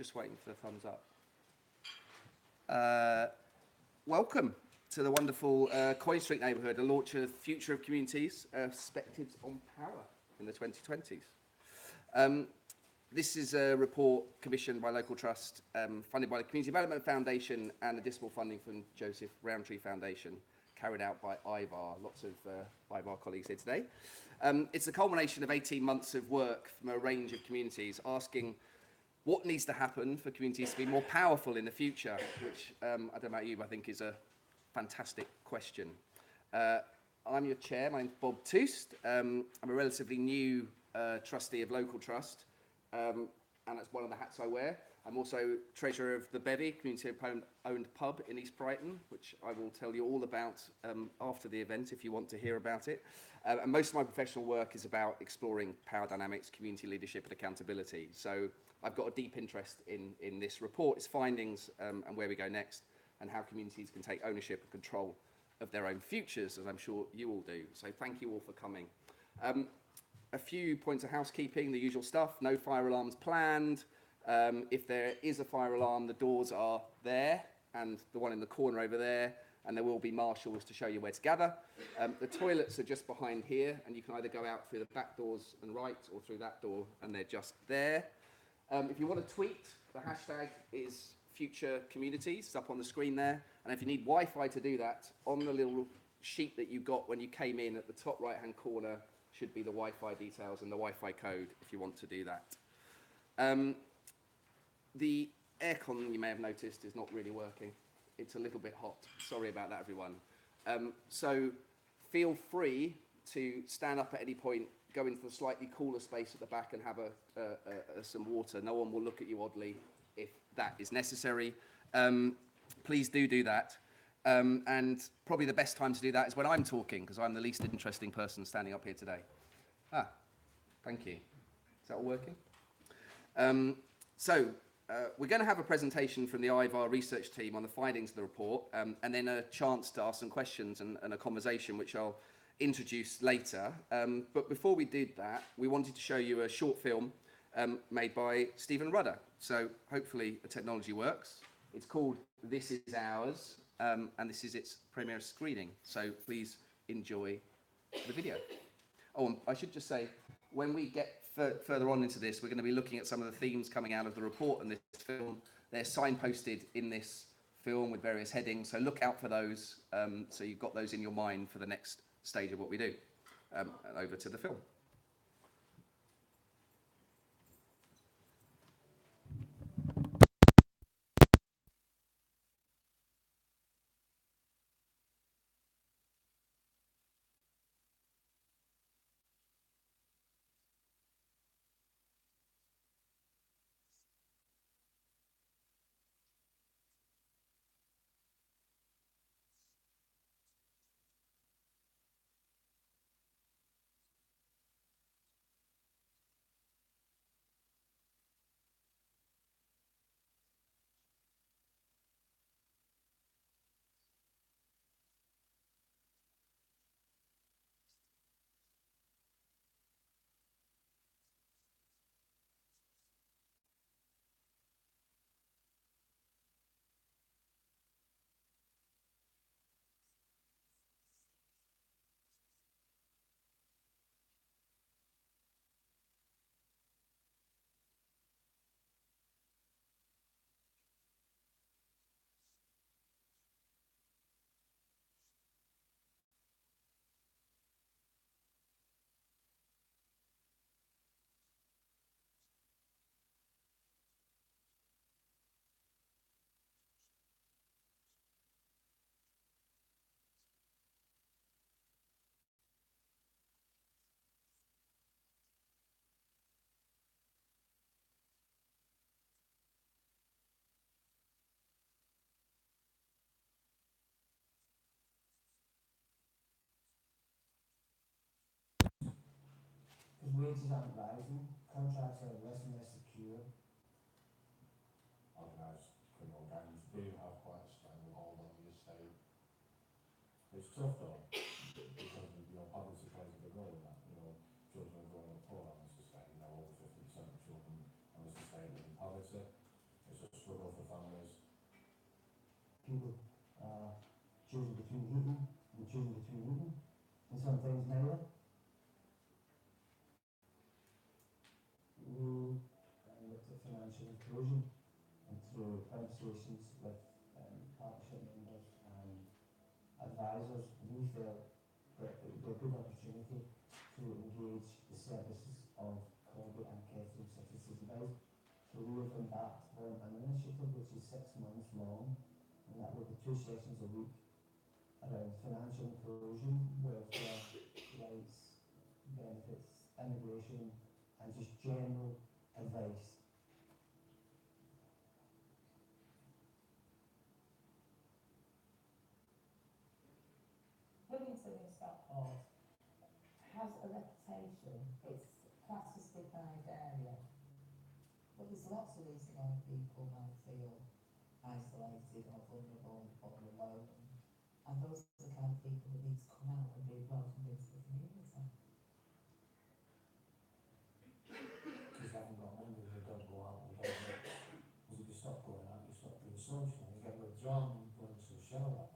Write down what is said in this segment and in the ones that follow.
Just waiting for the thumbs up. Welcome to the wonderful Coy Street neighbourhood, a launch of Future of Communities, Perspectives on Power in the 2020s. This is a report commissioned by local trust, funded by the Community Development Foundation and additional funding from Joseph Rowntree Foundation, carried out by IVAR, lots of IVAR colleagues here today. It's a culmination of 18 months of work from a range of communities asking what needs to happen for communities to be more powerful in the future, which, I don't know about you, but I think is a fantastic question. I'm your chair, my name's Bob Toost. I'm a relatively new trustee of local trust, and that's one of the hats I wear. I'm also treasurer of the Bevy, community-owned pub in East Brighton, which I will tell you all about after the event if you want to hear about it. And most of my professional work is about exploring power dynamics, community leadership and accountability. So I've got a deep interest in this report, its findings and where we go next, and how communities can take ownership and control of their own futures, as I'm sure you all do. So thank you all for coming. A few points of housekeeping, the usual stuff, no fire alarms planned. If there is a fire alarm, the doors are there and the one in the corner over there, and there will be marshals to show you where to gather. The toilets are just behind here, and you can either go out through the back doors and right or through that door, and they're just there. If you want to tweet, the hashtag is Future Communities. It's up on the screen there. And if you need Wi-Fi to do that, on the little sheet that you got when you came in at the top right-hand corner should be the Wi-Fi details and the Wi-Fi code if you want to do that. The aircon, you may have noticed, is not really working. It's a little bit hot. Sorry about that, everyone. So feel free to stand up at any point, go into the slightly cooler space at the back and have some water. No one will look at you oddly if that is necessary. Please do that. And probably the best time to do that is when I'm talking, because I'm the least interesting person standing up here today. Thank you. Is that all working? We're going to have a presentation from the IVAR research team on the findings of the report, and then a chance to ask some questions and a conversation, which I'll introduce later. But before we did that, we wanted to show you a short film made by Stephen Rudder. So hopefully the technology works. It's called This Is Ours, and this is its premiere screening. So please enjoy the video. Oh, and I should just say, when we get further on into this, we're going to be looking at some of the themes coming out of the report and this film. They're signposted in this film with various headings, so look out for those, so you've got those in your mind for the next stage of what we do. And over to the film. Communities aren't rising, contracts are less and less secure. Organised criminal gangs do have quite a stranglehold on the estate. It's tough though, because poverty plays a big role in that. Children are growing up poor on this estate. Over 50% of children on this estate live in poverty. choosing between eating and sometimes neither. We looked at financial inclusion, and through conversations with partnership members and advisors, we felt that it would be a good opportunity to engage the services of Corby and Catherine Citizens Advice. So we have embarked on an initiative which is 6 months long, and that will be 2 sessions a week around financial inclusion, welfare, rights, benefits, immigration, and just general advice. Livingston in Stockport has a reputation, it's classed as a deprived area, but there's lots of reasons why people might feel isolated or vulnerable or alone, and those are the kind of people that need to come out and be welcomed into the community. Because I haven't got money, they don't go out and get it. Because if you stop going out, you stop being social, you get withdrawn, you go into a shelter.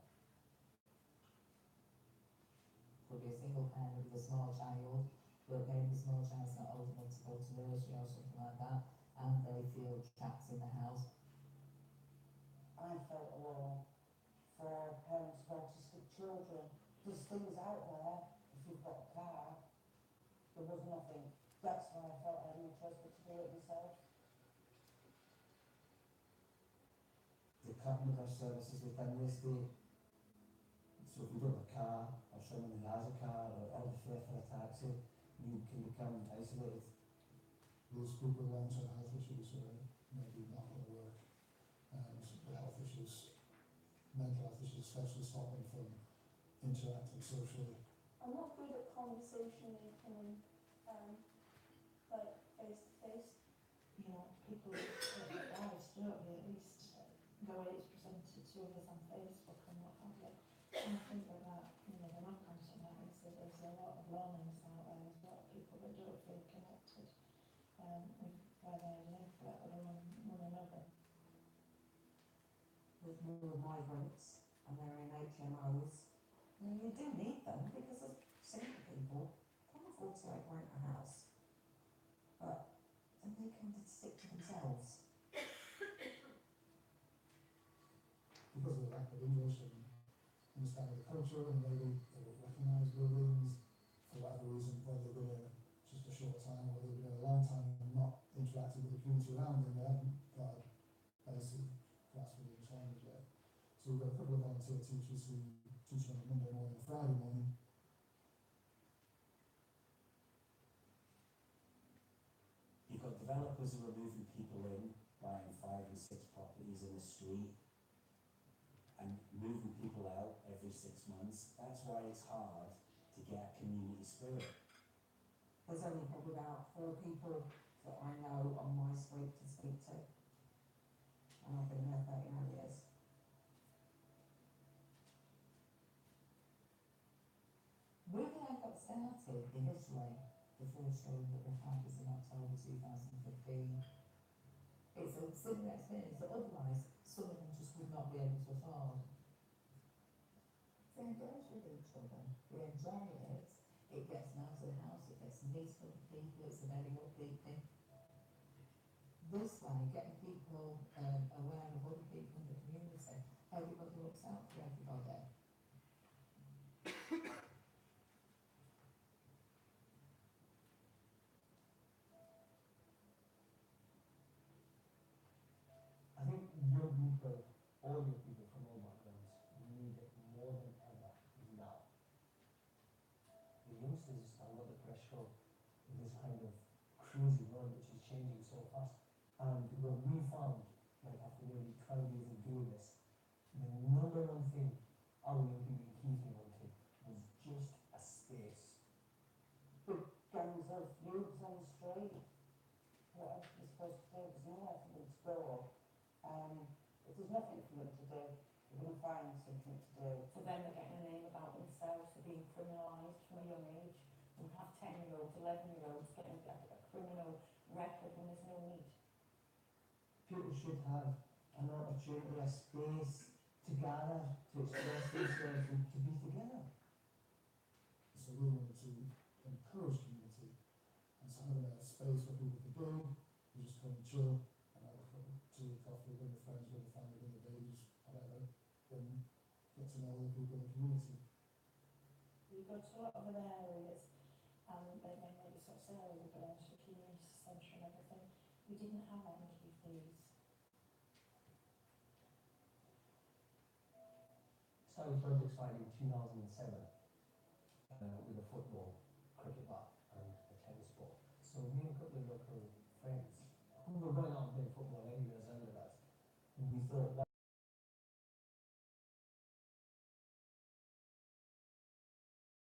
Could be a single parent with a small child, but maybe the small child's not old enough to go to nursery or something like that, and they feel trapped in the house. I felt alone for parents of autistic children. There's things out there, if you've got a car, there was nothing. That's why I felt I had no choice but to do it myself. The company with our services within the estate. So if you don't have a car, or someone who has a car, or the fare for a taxi, you can become isolated. Those people with long-term health issues who are maybe not going to work, and the health issues, mental health issues especially, stop them from interacting socially. I'm not good at conversation making and like face to face. You know, people live lives, don't they, at least the way it's presented to us on Facebook and what have you. And I think that, you know, the knock-on to that is that there's a lot of loneliness out there, there's a lot of people that don't feel connected with where they live, let alone one another. With more migrants and they're in HMOs, and you do need them because as single people can't afford to like rent a house, but then they come to stick to themselves. Because of the lack of English and understanding the culture, and maybe they don't recognise buildings for whatever reason, whether they've been in just a short time or they've been in a long time and not interacted with the community around them, they haven't got a basic grasp of the English language yet. So we've got a couple of volunteer teachers who teach on a Monday morning and Friday morning. You've got developers who are moving people in, buying 5 and 6 properties in the street, and moving people out every 6 months. That's why it's hard to get a community spirit. There's only probably about 4 people that I know on my street to speak to, and I've been there 39 years. When I got started initially, the first show that we had was in October 2015. It's a similar experience that otherwise some of them just would not be able to afford. They engage with each other, they enjoy it, it gets them out of the house, it gets them meeting other people, it's a very upbeat thing. This way, getting people aware of other people in the community, everybody looks out for everybody. I think young people, all young people from all backgrounds, need it more than ever now. The youngsters are under pressure in this kind of crazy world which is changing so fast. And what we found, like after nearly 12 years of doing this, the number one thing our young people keeping wanted was just a space. Big gangs of youths on the street. What else are they supposed to do? There's nowhere for them to go. If there's nothing for them to do, they're going to find something to do. For them, they're getting a name about themselves, they're being criminalised from a young age. We have 10-year-olds, 11-year-olds getting a criminal record when there's no need. People should have an opportunity, a space to gather, to express themselves and to be together. it's a real one to encourage community, and so having a space where people can go, you just come and chill, and have a cup of tea, coffee, with your friends, with your family, with your babies, whatever, then get to know the people in the community. We go to a lot of other areas, and they may maybe sort of say, oh, we've got a community centre and everything. We didn't have any of these. Started project started in 2007 with a football, cricket bat and a tennis ball. So me and a couple of local friends, who were going out and playing football anyway as early as, and we thought, why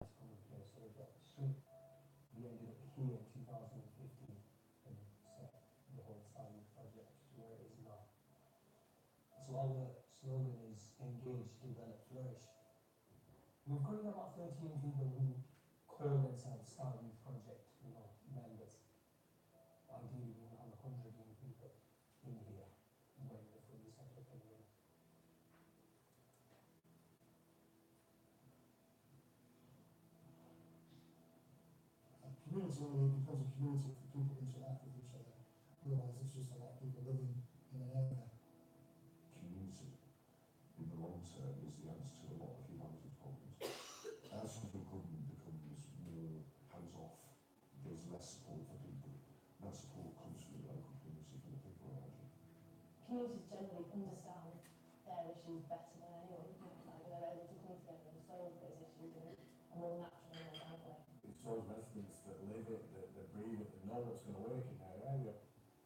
let's come and play. So we got straight. We ended up here in 2015 and set the whole starting project to where it is now. So our slogan is engage, develop, flourish. We've got about 13 people who call themselves Star Youth Project, members. Ideally, we want to have 100 young people in here when we're fully set up and running. And community really becomes a community if people interact with each other. Otherwise, it's just a lot of people living in an area. Community in the long term is the answer to a lot of humanity's problems. As something becomes more hands-off, there's less support for people. That support comes from the local community, from the people around you. Communities generally understand their issues better than anyone. Like they're able to come together and solve those issues and more naturally and organically. It's those residents that live it, that breathe it, that know what's going to work in their area.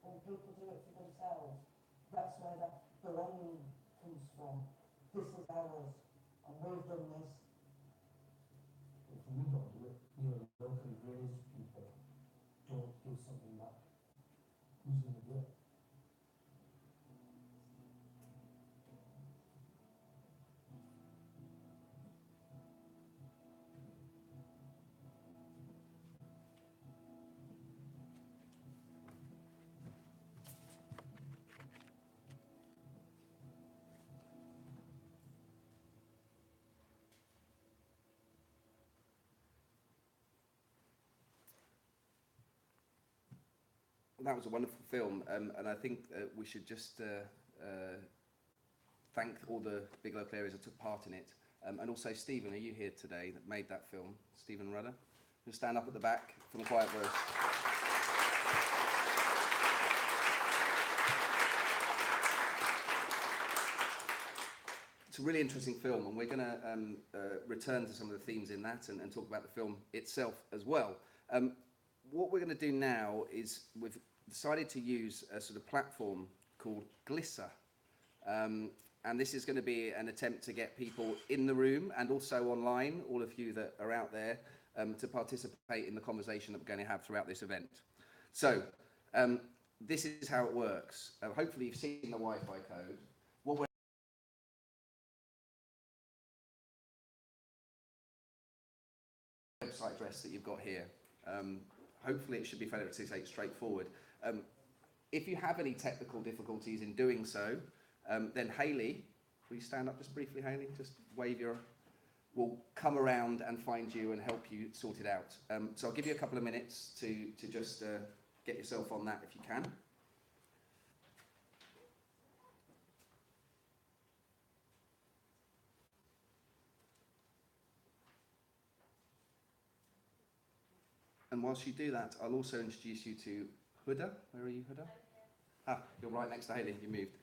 When people do it for themselves, that's where that belonging comes from. This is ours, and we've done this. If we don't do it, locally raised people don't do something back. Who's going to do it? That was a wonderful film, and I think we should just thank all the big local areas that took part in it. And also, Stephen, are you here today that made that film? Stephen Rudder? Just stand up at the back from the quiet voice. It's a really interesting film, and we're going to return to some of the themes in that and talk about the film itself as well. What we're going to do now is we've decided to use a sort of platform called Glisser. And this is going to be an attempt to get people in the room and also online, all of you that are out there, to participate in the conversation that we're going to have throughout this event. So, this is how it works. Hopefully you've seen the Wi-Fi code. What we're website address that you've got here. Hopefully it should be fairly straightforward. If you have any technical difficulties in doing so, then Hayley, will you stand up just briefly, Hayley? Just wave your... We'll come around and find you and help you sort it out. So I'll give you a couple of minutes to just get yourself on that if you can. And whilst you do that, I'll also introduce you to Huda. Where are you, Huda? Ah, you're right next to Hayley, you moved.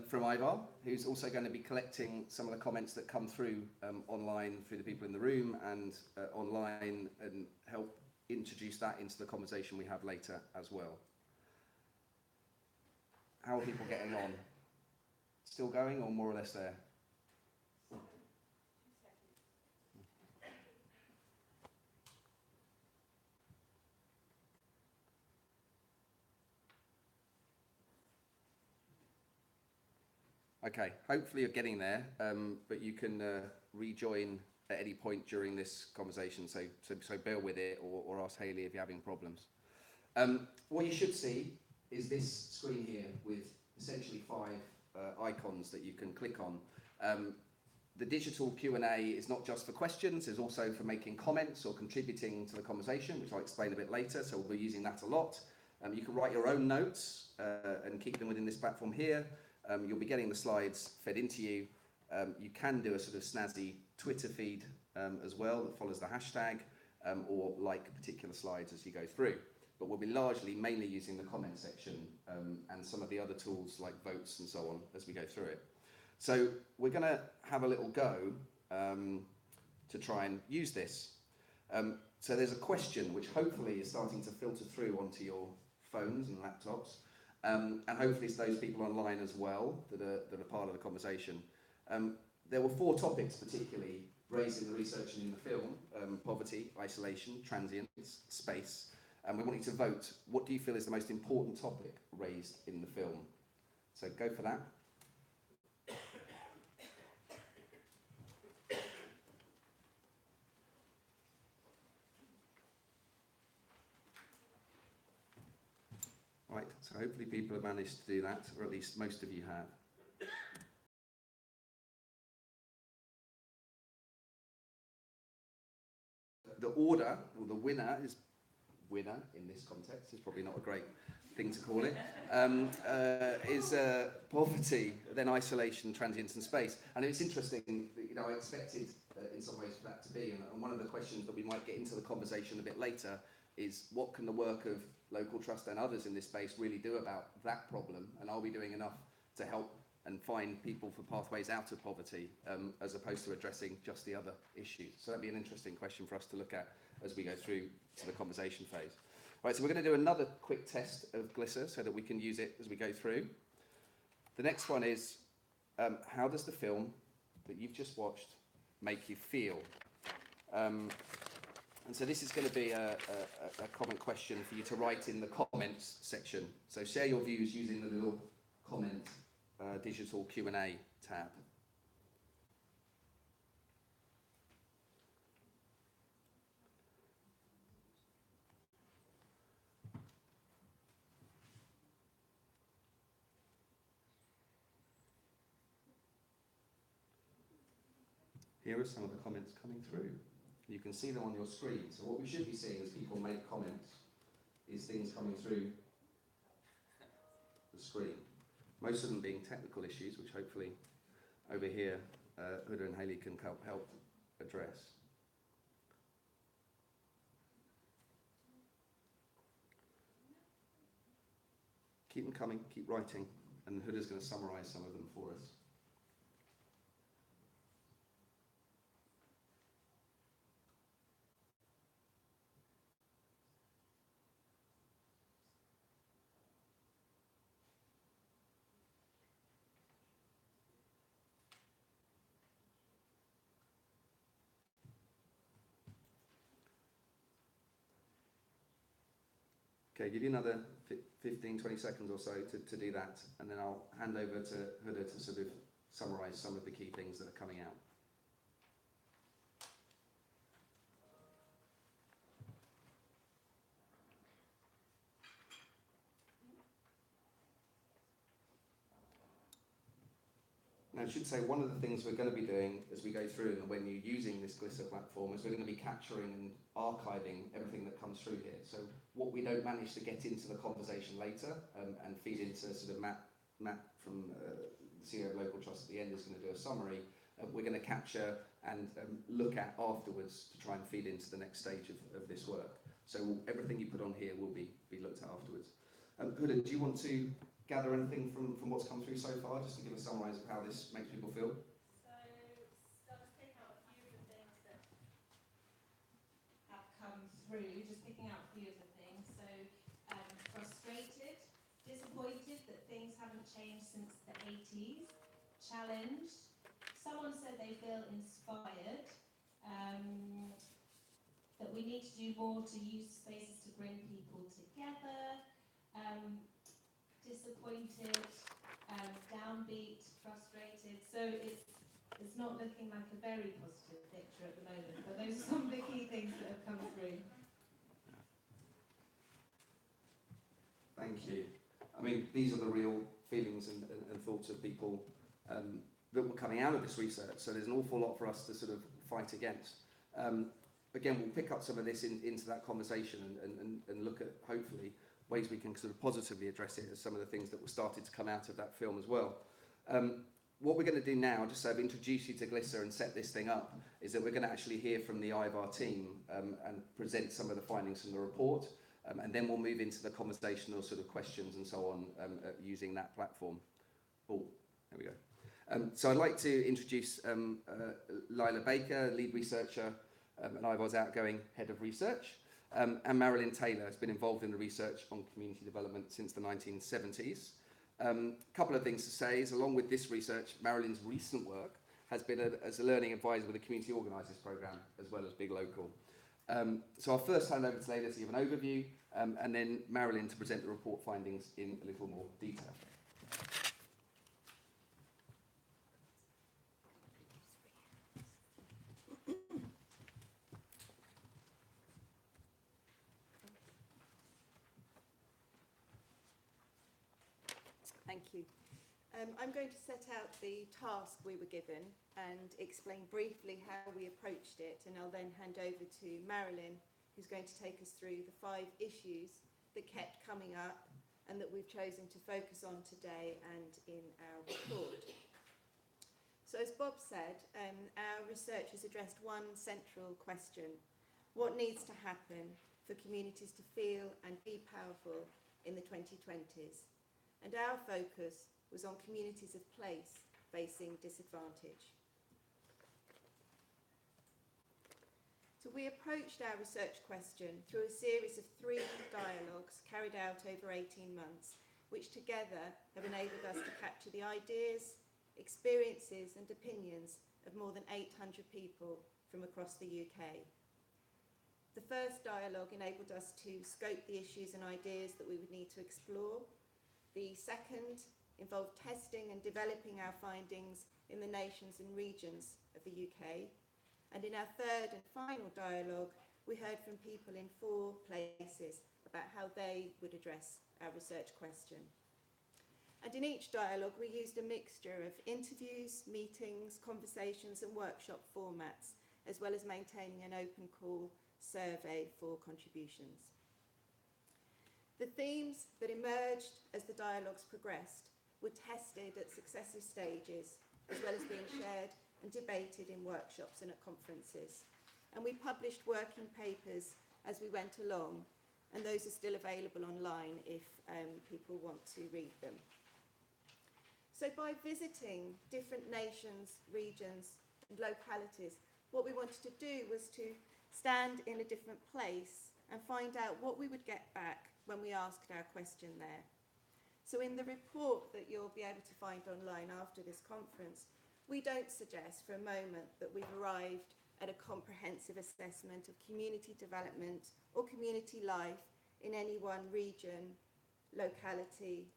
From Ivar, who's also going to be collecting some of the comments that come through online through the people in the room and online, and help introduce that into the conversation we have later as well. How are people getting on? Still going or more or less there? Okay, hopefully you're getting there, but you can rejoin at any point during this conversation, so bear with it, or ask Hayley if you're having problems. What you should see is this screen here with essentially 5 icons that you can click on. The digital Q&A is not just for questions, it's also for making comments or contributing to the conversation, which I'll explain a bit later, so we'll be using that a lot. You can write your own notes and keep them within this platform here. You'll be getting the slides fed into you. You can do a sort of snazzy Twitter feed as well that follows the hashtag, or like particular slides as you go through. But we'll be mainly using the comment section and some of the other tools like votes and so on as we go through it. So we're going to have a little go to try and use this. So there's a question which hopefully is starting to filter through onto your phones and laptops, and hopefully it's those people online as well that are part of the conversation. There were 4 topics particularly raised in the research and in the film: poverty, isolation, transients, space. And we want you to vote. What do you feel is the most important topic raised in the film? So go for that. Right, so hopefully people have managed to do that, or at least most of you have. The order, or the winner in this context, is probably not a great thing to call it, is poverty, then isolation, transience and space. And it's interesting, I expected in some ways for that to be, and one of the questions that we might get into the conversation a bit later is what can the work of local trust and others in this space really do about that problem, and are we doing enough to help and find people for pathways out of poverty, as opposed to addressing just the other issues. So that'd be an interesting question for us to look at as we go through to the conversation phase. Right, so we're going to do another quick test of Glisser so that we can use it as we go through. The next one is, how does the film that you've just watched make you feel? And so this is going to be a comment question for you to write in the comments section. So share your views using the little comment digital Q&A tab. Here are some of the comments coming through. You can see them on your screen. So what we should be seeing as people make comments is things coming through the screen. Most of them being technical issues, which hopefully over here Huda and Hayley can help address. Keep them coming, keep writing, and Huda's going to summarise some of them for us. Okay, give you another 15, 20 seconds or so to do that, and then I'll hand over to Huda to sort of summarise some of the key things that are coming out. Now, I should say one of the things we're going to be doing as we go through, and when you're using this Glisser platform, is we're going to be capturing and archiving everything that comes through here. So what we don't manage to get into the conversation later and feed into sort of Matt from the CEO of Local Trust at the end is going to do a summary. We're going to capture and look at afterwards to try and feed into the next stage of this work. So everything you put on here will be looked at afterwards. Huda, do you want to gather anything from what's come through so far, just to give a summarise of how this makes people feel? So, I'll just pick out a few of the things that have come through, just picking out a few of the things. So, frustrated, disappointed that things haven't changed since the 80s, challenged. Someone said they feel inspired, that we need to do more to use spaces to bring people together. Disappointed, downbeat, frustrated. So it's not looking like a very positive picture at the moment, but those are some of the key things that have come through. Thank you. I mean, these are the real feelings and thoughts of people that were coming out of this research. So there's an awful lot for us to sort of fight against. Again, we'll pick up some of this into that conversation and look at, hopefully, ways we can sort of positively address it as some of the things that were started to come out of that film as well. What we're going to do now, just so I've introduced you to Glisser and set this thing up, is that we're going to actually hear from the IVAR team and present some of the findings from the report, and then we'll move into the conversational sort of questions and so on using that platform. Oh, there we go. So I'd like to introduce Lila Baker, lead researcher and IVAR's outgoing head of research, and Marilyn Taylor has been involved in the research on community development since the 1970s. A couple of things to say is, along with this research, Marilyn's recent work has been as a learning advisor with the Community Organisers Programme, as well as Big Local. So I'll first hand over to Leila to give an overview, and then Marilyn to present the report findings in a little more detail. Thank you. I'm going to set out the task we were given and explain briefly how we approached it, and I'll then hand over to Marilyn, who's going to take us through the 5 issues that kept coming up and that we've chosen to focus on today and in our report. So as Bob said, our research has addressed one central question: what needs to happen for communities to feel and be powerful in the 2020s? And our focus was on communities of place facing disadvantage. So we approached our research question through a series of 3 dialogues carried out over 18 months, which together have enabled us to capture the ideas, experiences and opinions of more than 800 people from across the UK. The first dialogue enabled us to scope the issues and ideas that we would need to explore. The second involved testing and developing our findings in the nations and regions of the UK. And in our third and final dialogue, we heard from people in 4 places about how they would address our research question. And in each dialogue, we used a mixture of interviews, meetings, conversations and workshop formats, as well as maintaining an open call survey for contributions. The themes that emerged as the dialogues progressed were tested at successive stages, as well as being shared and debated in workshops and at conferences. And we published working papers as we went along, and those are still available online if people want to read them. So by visiting different nations, regions and localities, what we wanted to do was to stand in a different place and find out what we would get back when we asked our question there. So in the report that you'll be able to find online after this conference, we don't suggest for a moment that we've arrived at a comprehensive assessment of community development or community life in any one region, locality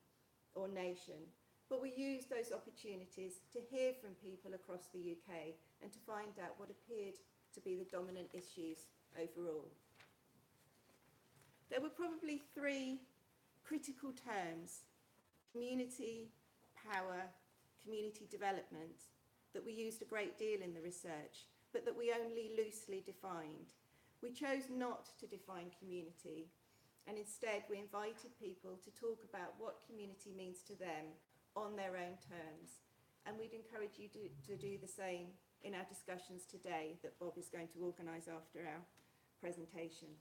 or nation. But we use those opportunities to hear from people across the UK and to find out what appeared to be the dominant issues overall. There were probably 3 critical terms: community, power, community development, that we used a great deal in the research, but that we only loosely defined. We chose not to define community, and instead we invited people to talk about what community means to them on their own terms. And we'd encourage you to do the same in our discussions today that Bob is going to organise after our presentation.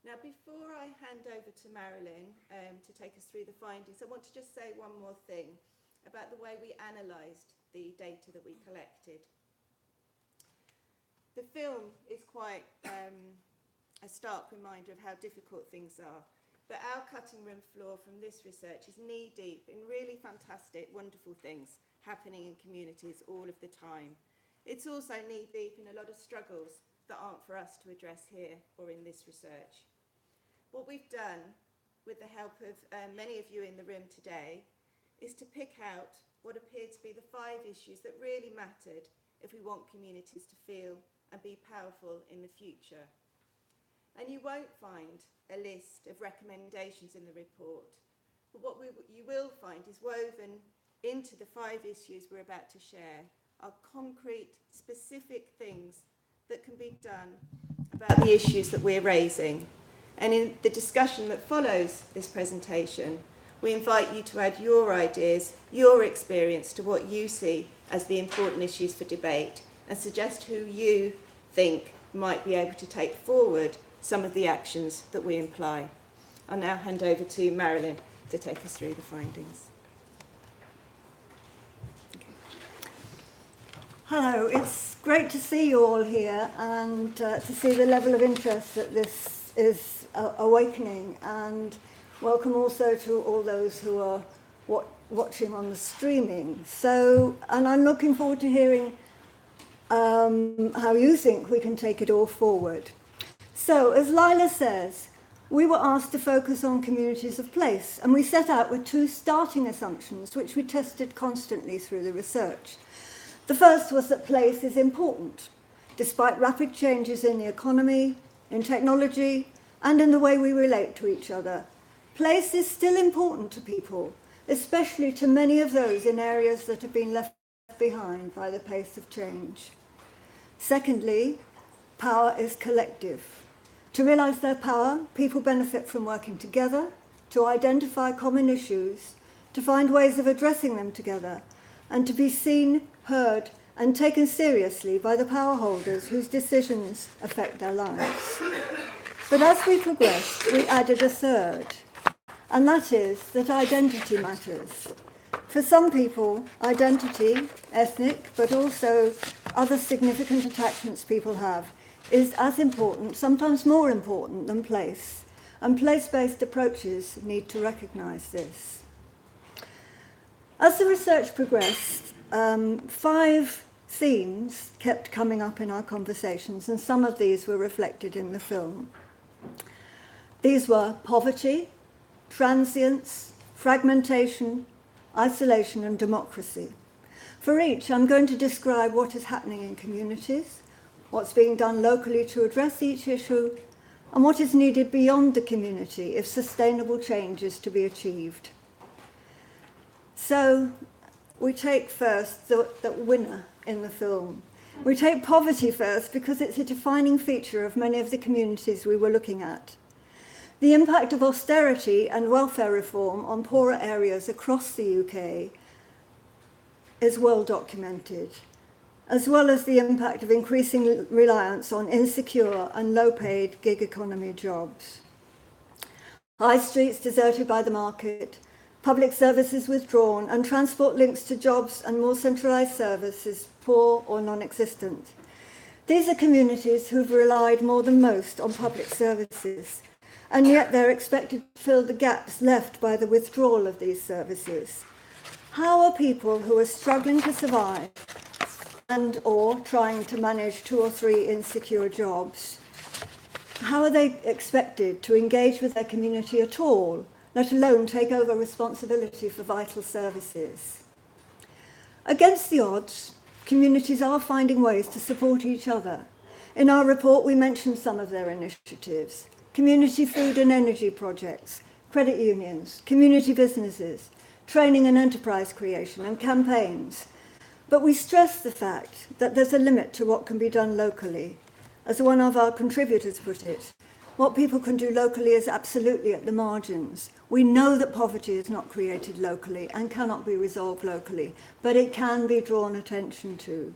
Now, before I hand over to Marilyn to take us through the findings, I want to just say one more thing about the way we analysed the data that we collected. The film is quite a stark reminder of how difficult things are, but our cutting room floor from this research is knee-deep in really fantastic, wonderful things happening in communities all of the time. It's also knee-deep in a lot of struggles that aren't for us to address here or in this research. What we've done, with the help of many of you in the room today, is to pick out what appeared to be the 5 issues that really mattered if we want communities to feel and be powerful in the future. And you won't find a list of recommendations in the report, but what you will find is woven into the 5 issues we're about to share are concrete, specific things that can be done about the issues that we're raising. And in the discussion that follows this presentation, we invite you to add your ideas, your experience to what you see as the important issues for debate, and suggest who you think might be able to take forward some of the actions that we imply. I'll now hand over to Marilyn to take us through the findings. Hello, it's great to see you all here and to see the level of interest that this is awakening, and welcome also to all those who are watching on the streaming. And I'm looking forward to hearing how you think we can take it all forward. So, as Lila says, we were asked to focus on communities of place, and we set out with 2 starting assumptions which we tested constantly through the research. The first was that place is important, despite rapid changes in the economy, in technology, and in the way we relate to each other. Place is still important to people, especially to many of those in areas that have been left behind by the pace of change. Secondly, power is collective. To realise their power, people benefit from working together, to identify common issues, to find ways of addressing them together, and to be seen, heard, and taken seriously by the power holders whose decisions affect their lives. But as we progressed, we added a third, and that is that identity matters. For some people, identity, ethnic, but also other significant attachments people have, is as important, sometimes more important than place, and place-based approaches need to recognise this. As the research progressed, 5 themes kept coming up in our conversations, and some of these were reflected in the film. These were poverty, transients, fragmentation, isolation, and democracy. For each, I'm going to describe what is happening in communities, what's being done locally to address each issue, and what is needed beyond the community if sustainable change is to be achieved. So, we take first the winner in the film. We take poverty first because it's a defining feature of many of the communities we were looking at. The impact of austerity and welfare reform on poorer areas across the UK is well documented, as well as the impact of increasing reliance on insecure and low-paid gig economy jobs. High streets deserted by the market, public services withdrawn, and transport links to jobs and more centralised services poor or non-existent. These are communities who've relied more than most on public services, and yet they're expected to fill the gaps left by the withdrawal of these services. How are people who are struggling to survive and or trying to manage 2 or 3 insecure jobs, how are they expected to engage with their community at all, let alone take over responsibility for vital services? Against the odds, communities are finding ways to support each other. In our report, we mentioned some of their initiatives: community food and energy projects, credit unions, community businesses, training and enterprise creation, and campaigns. But we stress the fact that there's a limit to what can be done locally. As one of our contributors put it, what people can do locally is absolutely at the margins. We know that poverty is not created locally and cannot be resolved locally, but it can be drawn attention to.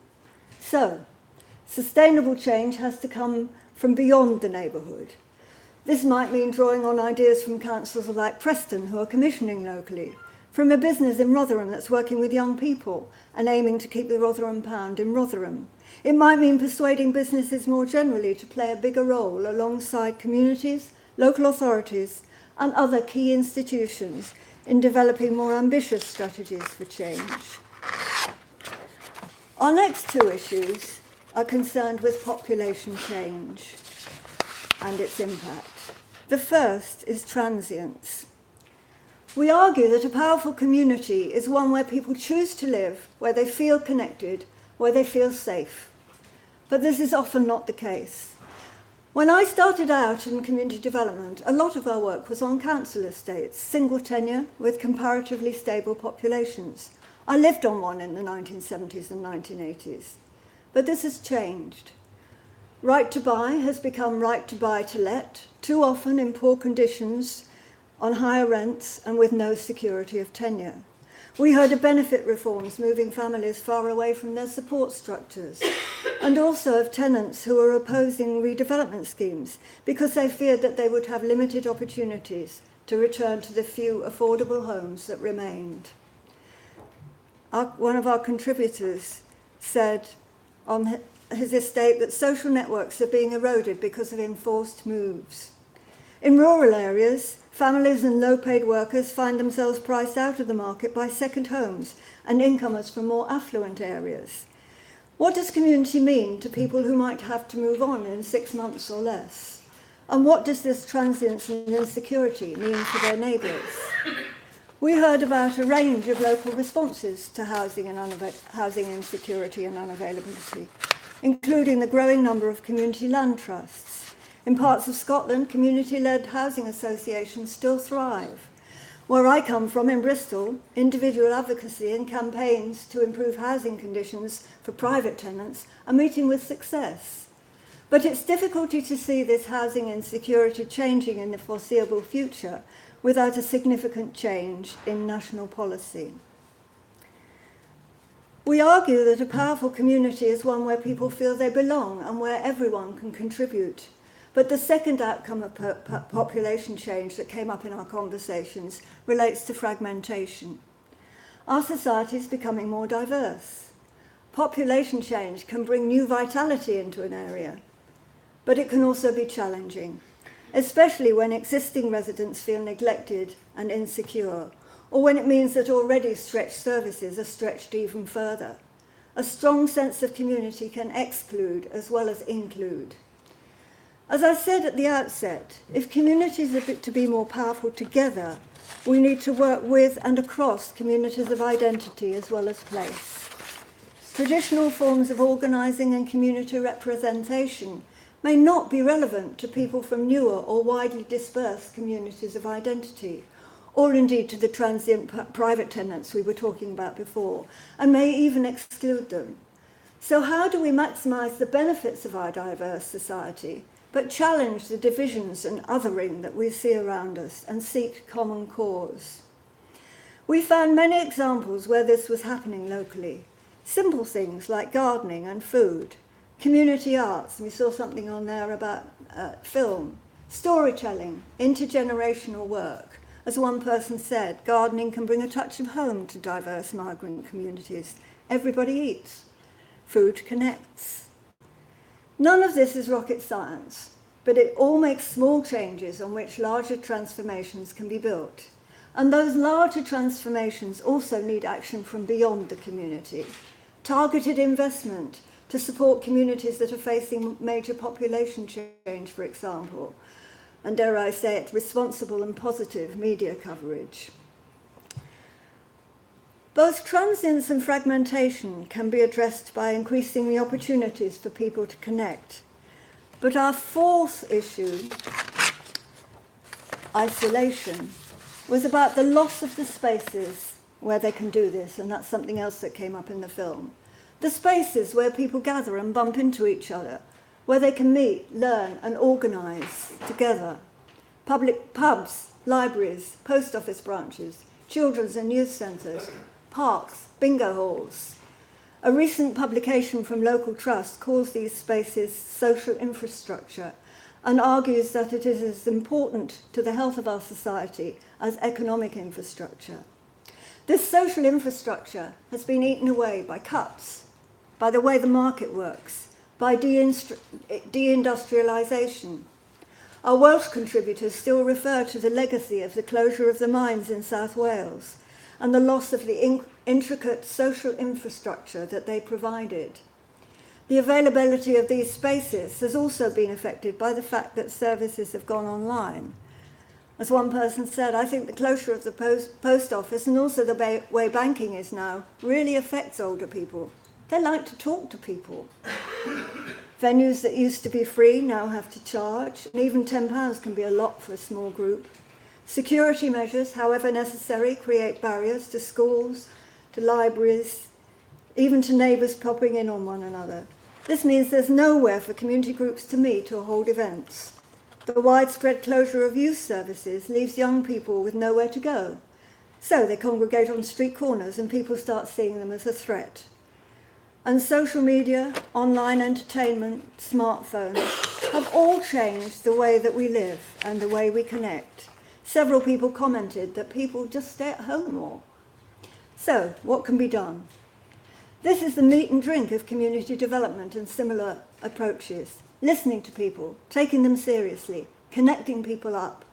So, sustainable change has to come from beyond the neighbourhood. This might mean drawing on ideas from councils like Preston, who are commissioning locally, from a business in Rotherham that's working with young people and aiming to keep the Rotherham pound in Rotherham. It might mean persuading businesses more generally to play a bigger role alongside communities, local authorities, and other key institutions in developing more ambitious strategies for change. Our next 2 issues are concerned with population change and its impact. The first is transients. We argue that a powerful community is one where people choose to live, where they feel connected, where they feel safe. But this is often not the case. When I started out in community development, a lot of our work was on council estates, single tenure with comparatively stable populations, I lived on one in the 1970s and 1980s. But this has changed. Right to buy has become right to buy to let, too often in poor conditions, on higher rents and with no security of tenure. We heard of benefit reforms moving families far away from their support structures, and also of tenants who were opposing redevelopment schemes because they feared that they would have limited opportunities to return to the few affordable homes that remained. One of our contributors said on his estate that social networks are being eroded because of enforced moves. In rural areas, families and low-paid workers find themselves priced out of the market by second homes and incomers from more affluent areas. What does community mean to people who might have to move on in 6 months or less? And what does this transience and insecurity mean for their neighbours? We heard about a range of local responses to housing insecurity and unavailability, including the growing number of community land trusts. In parts of Scotland, community-led housing associations still thrive. Where I come from, in Bristol, individual advocacy and campaigns to improve housing conditions for private tenants are meeting with success. But it's difficult to see this housing insecurity changing in the foreseeable future without a significant change in national policy. We argue that a powerful community is one where people feel they belong and where everyone can contribute. But the second outcome of population change that came up in our conversations relates to fragmentation. Our society is becoming more diverse. Population change can bring new vitality into an area, but it can also be challenging, especially when existing residents feel neglected and insecure, or when it means that already stretched services are stretched even further. A strong sense of community can exclude as well as include. As I said at the outset, if communities are to be more powerful together, we need to work with and across communities of identity as well as place. Traditional forms of organising and community representation may not be relevant to people from newer or widely dispersed communities of identity, or indeed to the transient private tenants we were talking about before, and may even exclude them. So how do we maximise the benefits of our diverse society, but challenge the divisions and othering that we see around us and seek common cause? We found many examples where this was happening locally. Simple things like gardening and food, community arts, and we saw something on there about film, storytelling, intergenerational work. As one person said, gardening can bring a touch of home to diverse migrant communities. Everybody eats. Food connects. None of this is rocket science, but it all makes small changes on which larger transformations can be built. And those larger transformations also need action from beyond the community. Targeted investment to support communities that are facing major population change, for example. And dare I say it, responsible and positive media coverage. Both transience and fragmentation can be addressed by increasing the opportunities for people to connect. But our fourth issue, isolation, was about the loss of the spaces where they can do this, and that's something else that came up in the film. The spaces where people gather and bump into each other, where they can meet, learn and organise together. Public pubs, libraries, post office branches, children's and youth centres, parks, bingo halls. A recent publication from Local Trust calls these spaces social infrastructure and argues that it is as important to the health of our society as economic infrastructure. This social infrastructure has been eaten away by cuts, by the way the market works, by deindustrialisation. Our Welsh contributors still refer to the legacy of the closure of the mines in South Wales and the loss of the intricate social infrastructure that they provided. The availability of these spaces has also been affected by the fact that services have gone online. As one person said, I think the closure of the post office and also the way banking is now really affects older people. They like to talk to people. Venues that used to be free now have to charge, and even £10 can be a lot for a small group. Security measures, however necessary, create barriers to schools, to libraries, even to neighbours popping in on one another. This means there's nowhere for community groups to meet or hold events. The widespread closure of youth services leaves young people with nowhere to go. So they congregate on street corners and people start seeing them as a threat. And social media, online entertainment, smartphones have all changed the way that we live and the way we connect. Several people commented that people just stay at home more. So, what can be done? This is the meat and drink of community development and similar approaches. Listening to people, taking them seriously, connecting people up.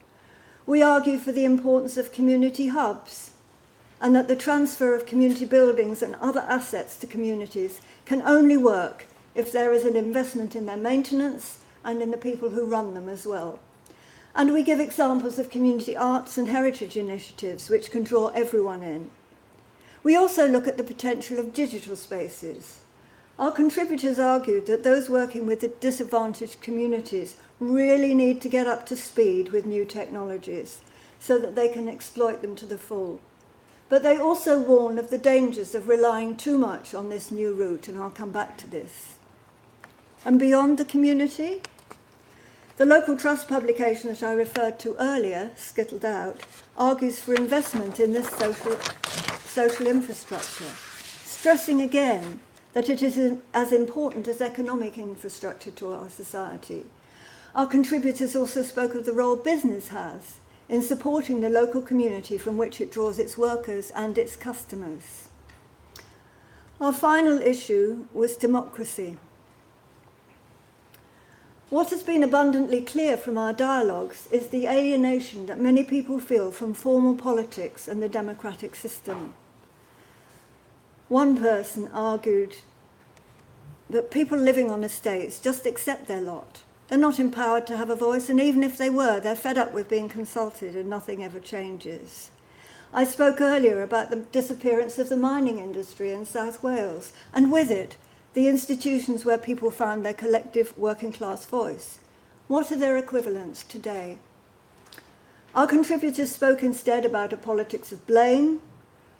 We argue for the importance of community hubs and that the transfer of community buildings and other assets to communities can only work if there is an investment in their maintenance and in the people who run them as well. And we give examples of community arts and heritage initiatives which can draw everyone in. We also look at the potential of digital spaces. Our contributors argued that those working with the disadvantaged communities really need to get up to speed with new technologies so that they can exploit them to the full. But they also warn of the dangers of relying too much on this new route, and I'll come back to this. And beyond the community, the local trust publication that I referred to earlier, Skittled Out, argues for investment in this social infrastructure, stressing again that it is as important as economic infrastructure to our society. Our contributors also spoke of the role business has in supporting the local community from which it draws its workers and its customers. Our final issue was democracy. What has been abundantly clear from our dialogues is the alienation that many people feel from formal politics and the democratic system. One person argued that people living on estates just accept their lot. They're not empowered to have a voice, and even if they were, they're fed up with being consulted and nothing ever changes. I spoke earlier about the disappearance of the mining industry in South Wales, and with it, the institutions where people found their collective working class voice. What are their equivalents today? Our contributors spoke instead about a politics of blame,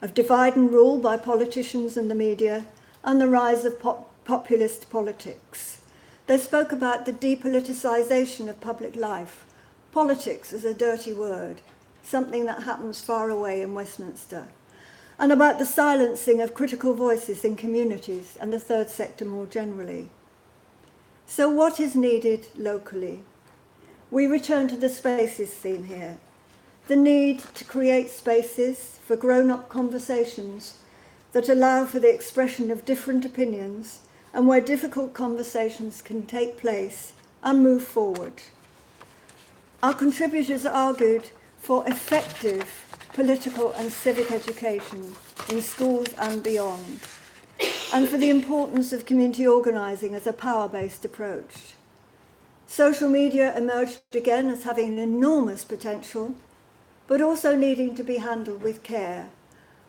of divide and rule by politicians and the media, and the rise of populist politics. They spoke about the depoliticisation of public life. Politics is a dirty word, something that happens far away in Westminster, and about the silencing of critical voices in communities and the third sector more generally. So what is needed locally? We return to the spaces theme here. The need to create spaces for grown-up conversations that allow for the expression of different opinions and where difficult conversations can take place and move forward. Our contributors argued for effective political and civic education in schools and beyond, and for the importance of community organising as a power-based approach. Social media emerged again as having an enormous potential, but also needing to be handled with care.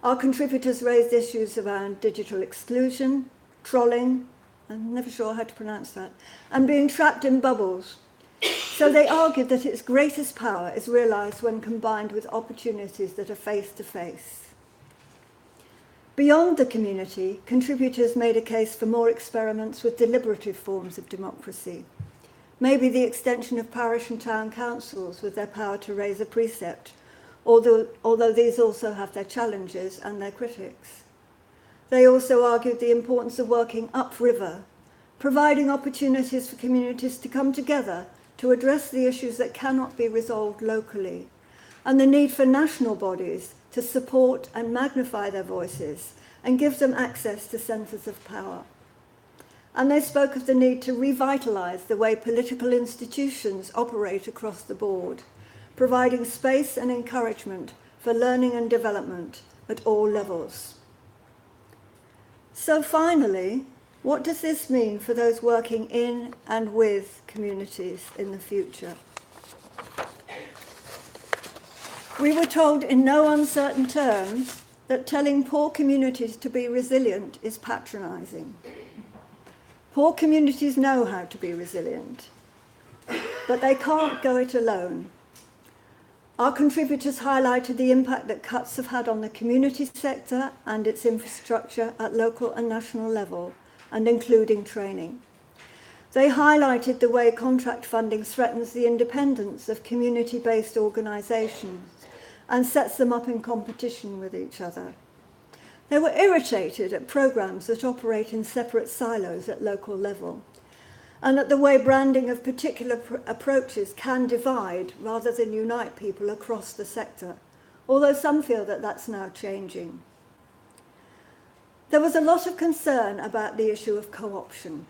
Our contributors raised issues around digital exclusion, trolling, I'm never sure how to pronounce that, and being trapped in bubbles. So they argued that its greatest power is realised when combined with opportunities that are face-to-face. Beyond the community, contributors made a case for more experiments with deliberative forms of democracy. Maybe the extension of parish and town councils with their power to raise a precept, although these also have their challenges and their critics. They also argued the importance of working upriver, providing opportunities for communities to come together to address the issues that cannot be resolved locally, and the need for national bodies to support and magnify their voices and give them access to centres of power. And they spoke of the need to revitalise the way political institutions operate across the board, providing space and encouragement for learning and development at all levels. So finally, what does this mean for those working in and with communities in the future? We were told in no uncertain terms that telling poor communities to be resilient is patronising. Poor communities know how to be resilient, but they can't go it alone. Our contributors highlighted the impact that cuts have had on the community sector and its infrastructure at local and national level, and including training. They highlighted the way contract funding threatens the independence of community-based organisations and sets them up in competition with each other. They were irritated at programmes that operate in separate silos at local level, and at the way branding of particular approaches can divide rather than unite people across the sector, although some feel that that's now changing. There was a lot of concern about the issue of co-option.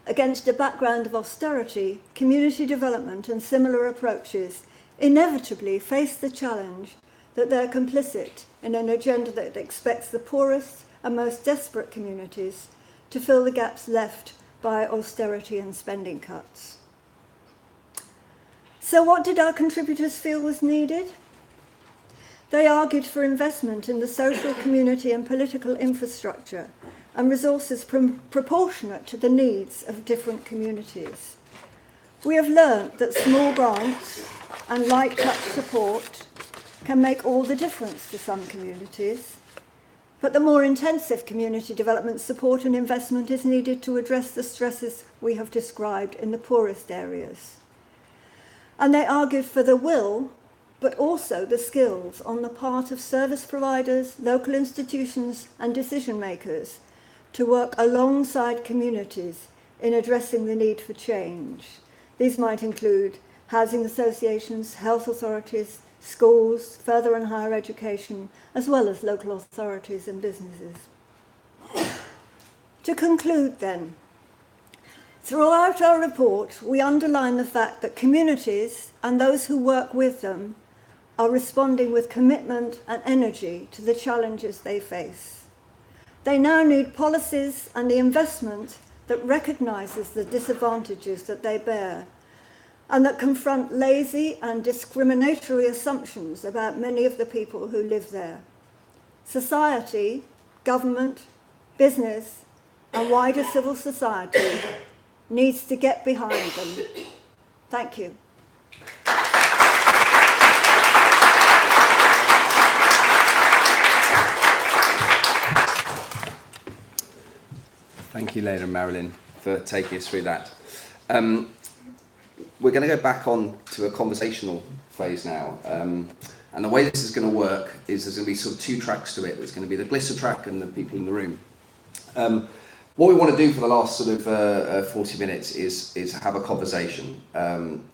Against a background of austerity, community development and similar approaches inevitably face the challenge that they're complicit in an agenda that expects the poorest and most desperate communities to fill the gaps left by austerity and spending cuts. So what did our contributors feel was needed? They argued for investment in the social, community and political infrastructure and resources proportionate to the needs of different communities. We have learnt that small grants and light touch support can make all the difference to some communities, but the more intensive community development support and investment is needed to address the stresses we have described in the poorest areas. And they argued for the will, but also the skills on the part of service providers, local institutions and decision makers to work alongside communities in addressing the need for change. These might include housing associations, health authorities, schools, further and higher education, as well as local authorities and businesses. To conclude then, throughout our report, we underline the fact that communities and those who work with them are responding with commitment and energy to the challenges they face. They now need policies and the investment that recognises the disadvantages that they bear and that confront lazy and discriminatory assumptions about many of the people who live there. Society, government, business, and wider civil society needs to get behind them. Thank you. Thank you, Leila and Marilyn, for taking us through that. We're going to go back on to a conversational phase now. And the way this is going to work is there's going to be sort of two tracks to it. There's going to be the Glisser track and the people in the room. What we want to do for the last sort of 40 minutes is have a conversation.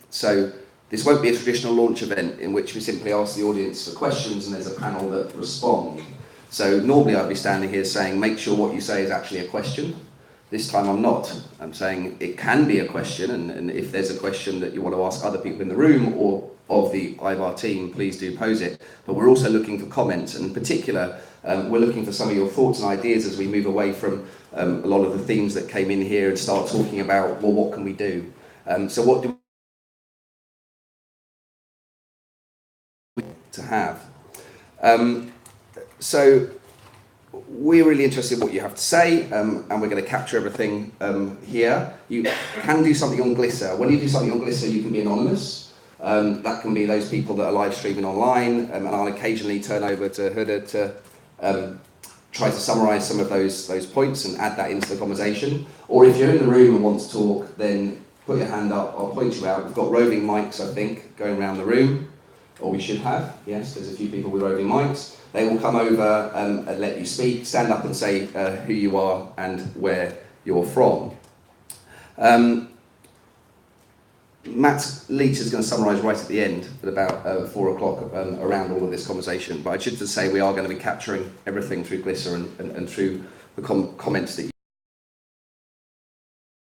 So this won't be a traditional launch event in which we simply ask the audience for questions and there's a panel that respond. So normally I'd be standing here saying, make sure what you say is actually a question. This time I'm not. I'm saying it can be a question, and if there's a question that you want to ask other people in the room or of the IVAR team, please do pose it. But we're also looking for comments, and in particular, we're looking for some of your thoughts and ideas as we move away from a lot of the themes that came in here and start talking about, well, what can we do? So what do we to have? So we're really interested in what you have to say, and we're going to capture everything here. You can do something on Glisser. When you do something on Glisser, you can be anonymous. That can be those people that are live streaming online, and I'll occasionally turn over to Huda to try to summarise some of those points and add that into the conversation. Or if you're in the room and want to talk, then put your hand up, I'll point you out. We've got roving mics, I think, going around the room, or we should have. Yes, there's a few people with roving mics. They will come over and let you speak, stand up and say who you are and where you're from. Matt Leach is going to summarise right at the end at about 4 o'clock around all of this conversation. But I should just say we are going to be capturing everything through Glisser and through the comments that you...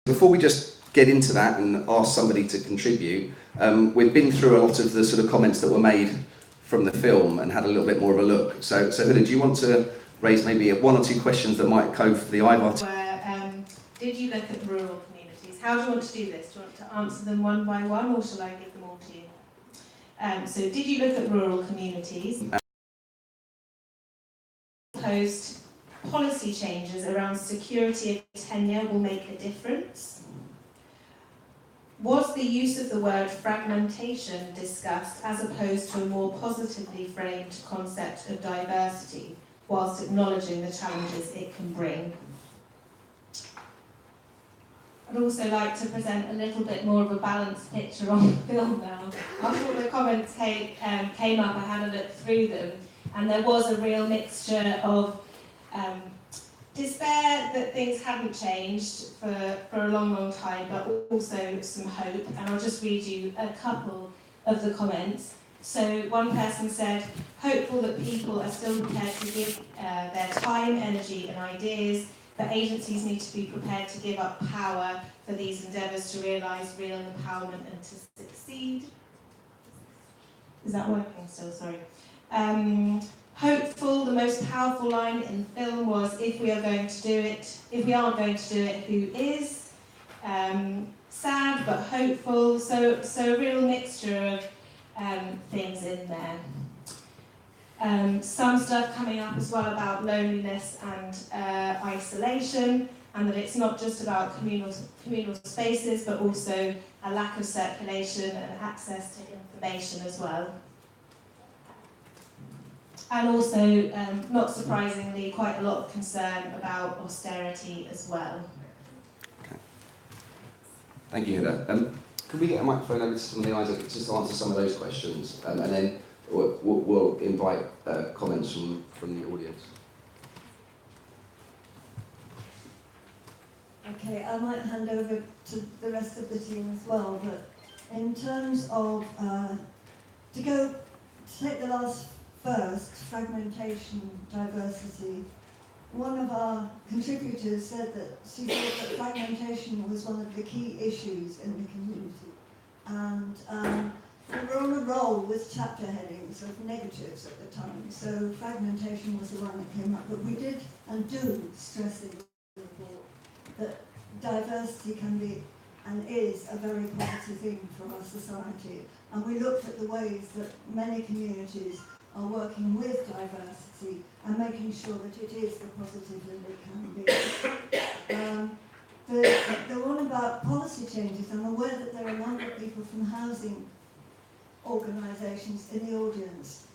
Before we just get into that and ask somebody to contribute, we've been through a lot of the sort of comments that were made from the film and had a little bit more of a look. So Huda, do you want to raise maybe one or two questions that might go for the IVAR team? Did you look at rural communities? How do you want to do this? Do you want to answer them one by one, or shall I give them all to you? So did you look at rural communities? Proposed policy changes around security of tenure will make a difference. Was the use of the word fragmentation discussed as opposed to a more positively framed concept of diversity, whilst acknowledging the challenges it can bring? I'd also like to present a little bit more of a balanced picture on the film now. After all the comments came up, I had a look through them, and there was a real mixture of despair that things hadn't changed for a long, long time, but also some hope. And I'll just read you a couple of the comments. So one person said, hopeful that people are still prepared to give their time, energy and ideas, but agencies need to be prepared to give up power for these endeavours to realise real empowerment and to succeed. Is that working still? Sorry. Hopeful, the most powerful line in the film was, if we aren't going to do it, who is? Sad but hopeful, so a real mixture of things in there. Some stuff coming up as well about loneliness and isolation, and that it's not just about communal spaces, but also a lack of circulation and access to information as well. And also, not surprisingly, quite a lot of concern about austerity as well. Okay. Thank you, Heather. Could we get a microphone over to some of the eyes just to answer some of those questions, and then we'll invite comments from the audience. Okay, I might hand over to the rest of the team as well, but in terms of, to take the last first, fragmentation, diversity, one of our contributors said that she thought that fragmentation was one of the key issues in the community. And we were on a roll with chapter headings of negatives at the time, so fragmentation was the one that came up. But we did and do stress in the report that diversity can be and is a very positive thing for our society. And we looked at the ways that many communities are working with diversity and making sure that it is the positive that it can be. The one about policy changes, I'm aware that there are a number of people from housing organisations in the audience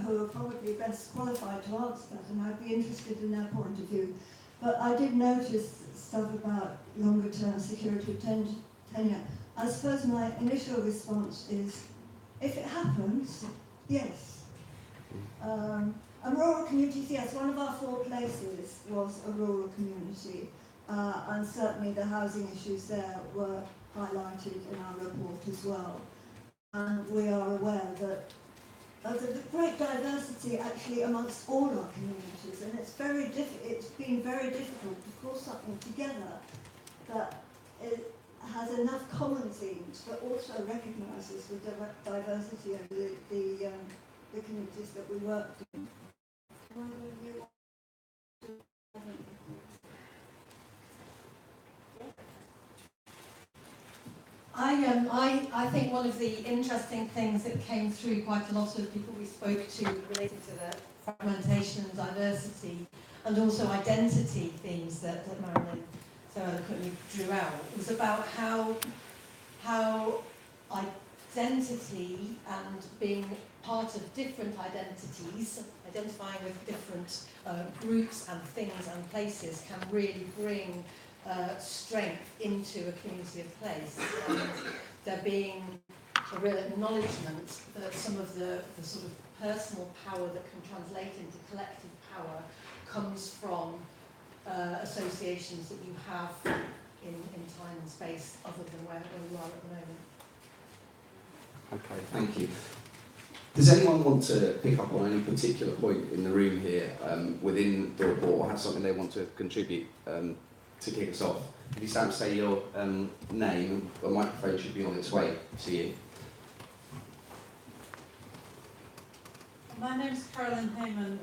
who are probably best qualified to answer that, and I'd be interested in their point of view. But I did notice stuff about longer term security of tenure. I suppose my initial response is, if it happens, yes. And rural communities, yes, one of our 4 places was a rural community, and certainly the housing issues there were highlighted in our report as well. And we are aware that there's a great diversity actually amongst all our communities, and it's been very difficult to pull something together that has enough common themes, but also recognises the diversity of the communities that we work in. I think one of the interesting things that came through quite a lot of people we spoke to relating to the fragmentation and diversity and also identity themes that Marilyn so eloquently drew out was about how identity and being part of different identities, identifying with different groups and things and places can really bring strength into a community of place, and there being a real acknowledgement that some of the sort of personal power that can translate into collective power comes from associations that you have in time and space other than where you are at the moment. Okay, thank you. Does anyone want to pick up on any particular point in the room here within the report, or have something they want to contribute to kick us off? If you stand, say your name, a microphone should be on its way to you. My name's Carolyn Heyman.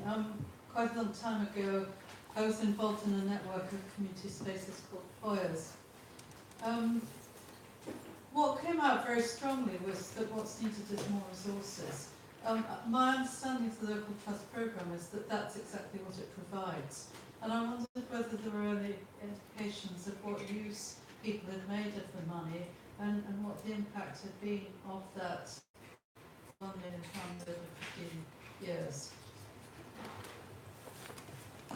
Quite a long time ago, I was involved in a network of community spaces called Foyers. What came out very strongly was that what's needed is more resources. My understanding of the Local Trust programme is that that's exactly what it provides. And I wondered whether there were any indications of what use people had made of the money and what the impact had been of that £1 million over 15 years.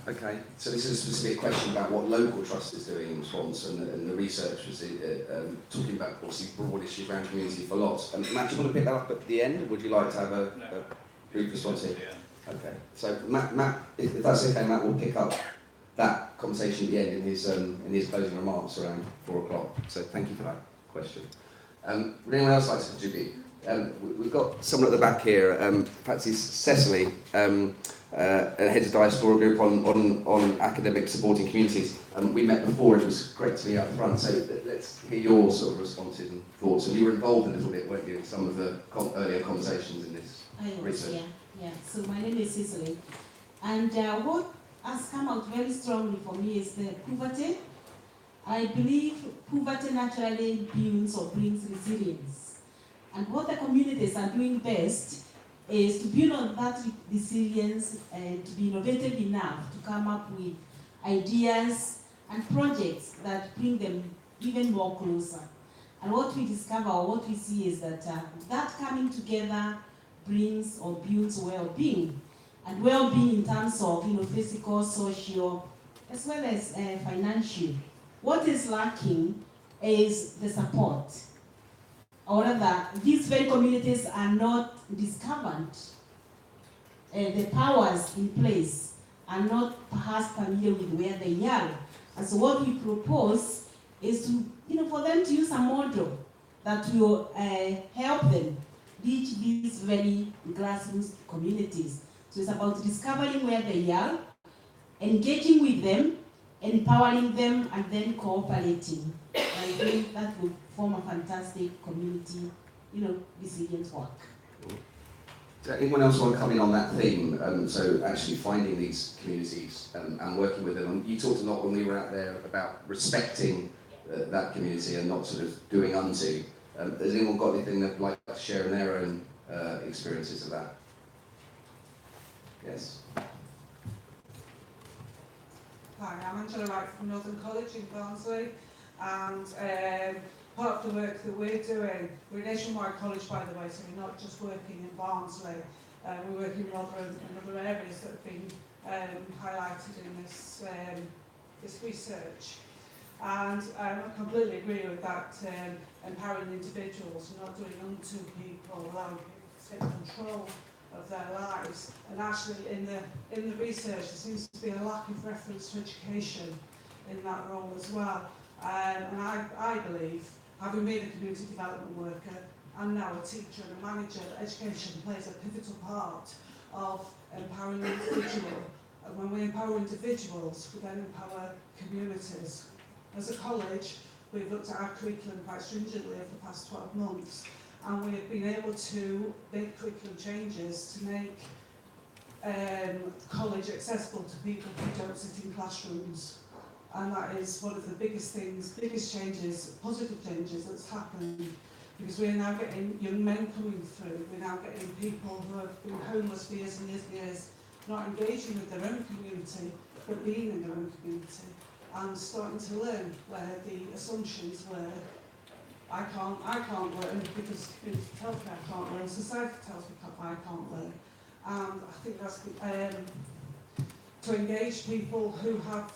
Okay, so this is a specific question about what local trust is doing in response, and the research was talking about obviously broad issues around community for lots. And Matt, do you want to pick that up at the end? Or would you like to have a brief response here? Okay, so Matt, if that's okay, Matt will pick up that conversation at the end in his closing remarks around 4 o'clock. So thank you for that question. Would anyone else like to contribute? We've got someone at the back here. Perhaps it's Cecily. Head of diaspora group on academic supporting communities. We met before, it was great to be up front, so let's hear your sort of responses and thoughts. And you were involved a little bit, weren't you, in some of the earlier conversations in this research? Yeah. So my name is Cecily. And what has come out very strongly for me is the poverty. I believe poverty naturally builds or brings resilience. And what the communities are doing best is to build on that resilience and to be innovative enough to come up with ideas and projects that bring them even more closer. And what we discover, or what we see, is that that coming together brings or builds well-being. And well-being in terms of physical, social, as well as financial. What is lacking is the support. Or rather, these very communities are not discovered. The powers in place are not perhaps familiar with where they are. And so what we propose is to, for them to use a model that will help them reach these very grassroots communities. So it's about discovering where they are, engaging with them, empowering them, and then cooperating. I think that would form a fantastic community, resilience work. Does anyone else want to come in on that theme? So actually finding these communities and working with them. And you talked a lot when we were out there about respecting that community and not sort of doing unto. Has anyone got anything they'd like to share in their own experiences of that? Yes. Hi, I'm Angela Wright from Northern College in Barnsley, and part of the work that we're doing, we're a nationwide college by the way, so we're not just working in Barnsley, we're working in other areas that have been highlighted in this research. And I completely agree with that, empowering individuals, not doing unto people, allowing people to take control of their lives. And actually in the research there seems to be a lack of reference to education in that role as well. And I believe, having been a community development worker and now a teacher and a manager, that education plays a pivotal part of empowering the individual. And when we empower individuals, we then empower communities. As a college, we've looked at our curriculum quite stringently over the past 12 months. And we've been able to make curriculum changes to make college accessible to people who don't sit in classrooms. And that is one of the biggest changes, positive changes that's happened. Because we're now getting young men coming through, we're now getting people who have been homeless for years and years and years, not engaging with their own community, but being in their own community. And starting to learn where the assumptions were, I can't learn because community tells me I can't learn, society tells me I can't learn. And I think that's to engage people who have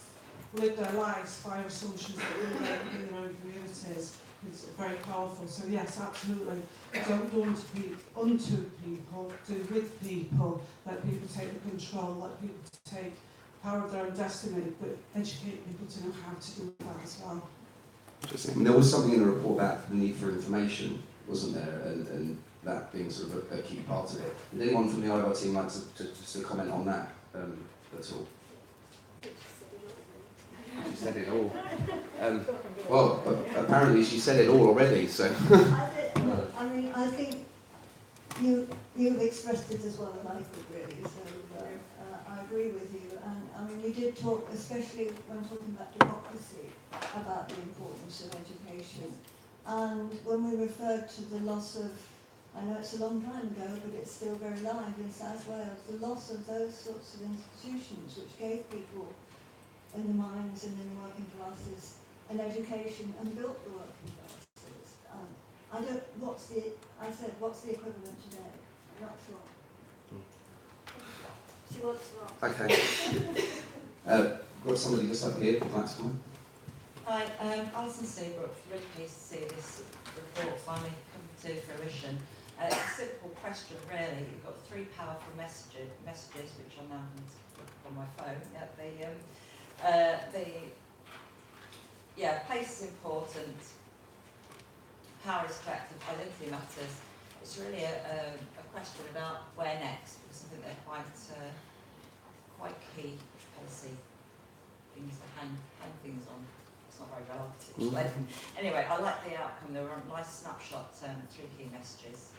lived their lives by assumptions that they learn in their own communities is very powerful. So yes, absolutely. Don't do unto people, do with people, let people take the control, let people take power of their own destiny, but educate people to know how to do that as well. Interesting. There was something in the report about the need for information, wasn't there? And that being sort of a key part of it. Did anyone from the IVAR team like to comment on that at all? She said it all. Well, apparently she said it all already, so. I think you've expressed it as well as I could, really, so I agree with you. And we did talk, especially when talking about democracy, about the importance of education. And when we referred to the loss of, I know it's a long time ago, but it's still very live in South Wales, the loss of those sorts of institutions which gave people in the mines and in the working classes an education and built the working classes. I said, what's the equivalent today? I'm not sure. She wants to ask. Okay. Got somebody just up here, would like to come. Hi, Alison Seabrook, really pleased to see this report finally come to fruition. It's a simple question, really. You've got 3 powerful messages which I'm now going to put on my phone. Place is important, power is collective, identity matters. It's really a question about where next, because I think they're quite key policy things to hang things on. It's not very well articulated. Anyway, I like the outcome. There were a nice snapshot, 3 key messages.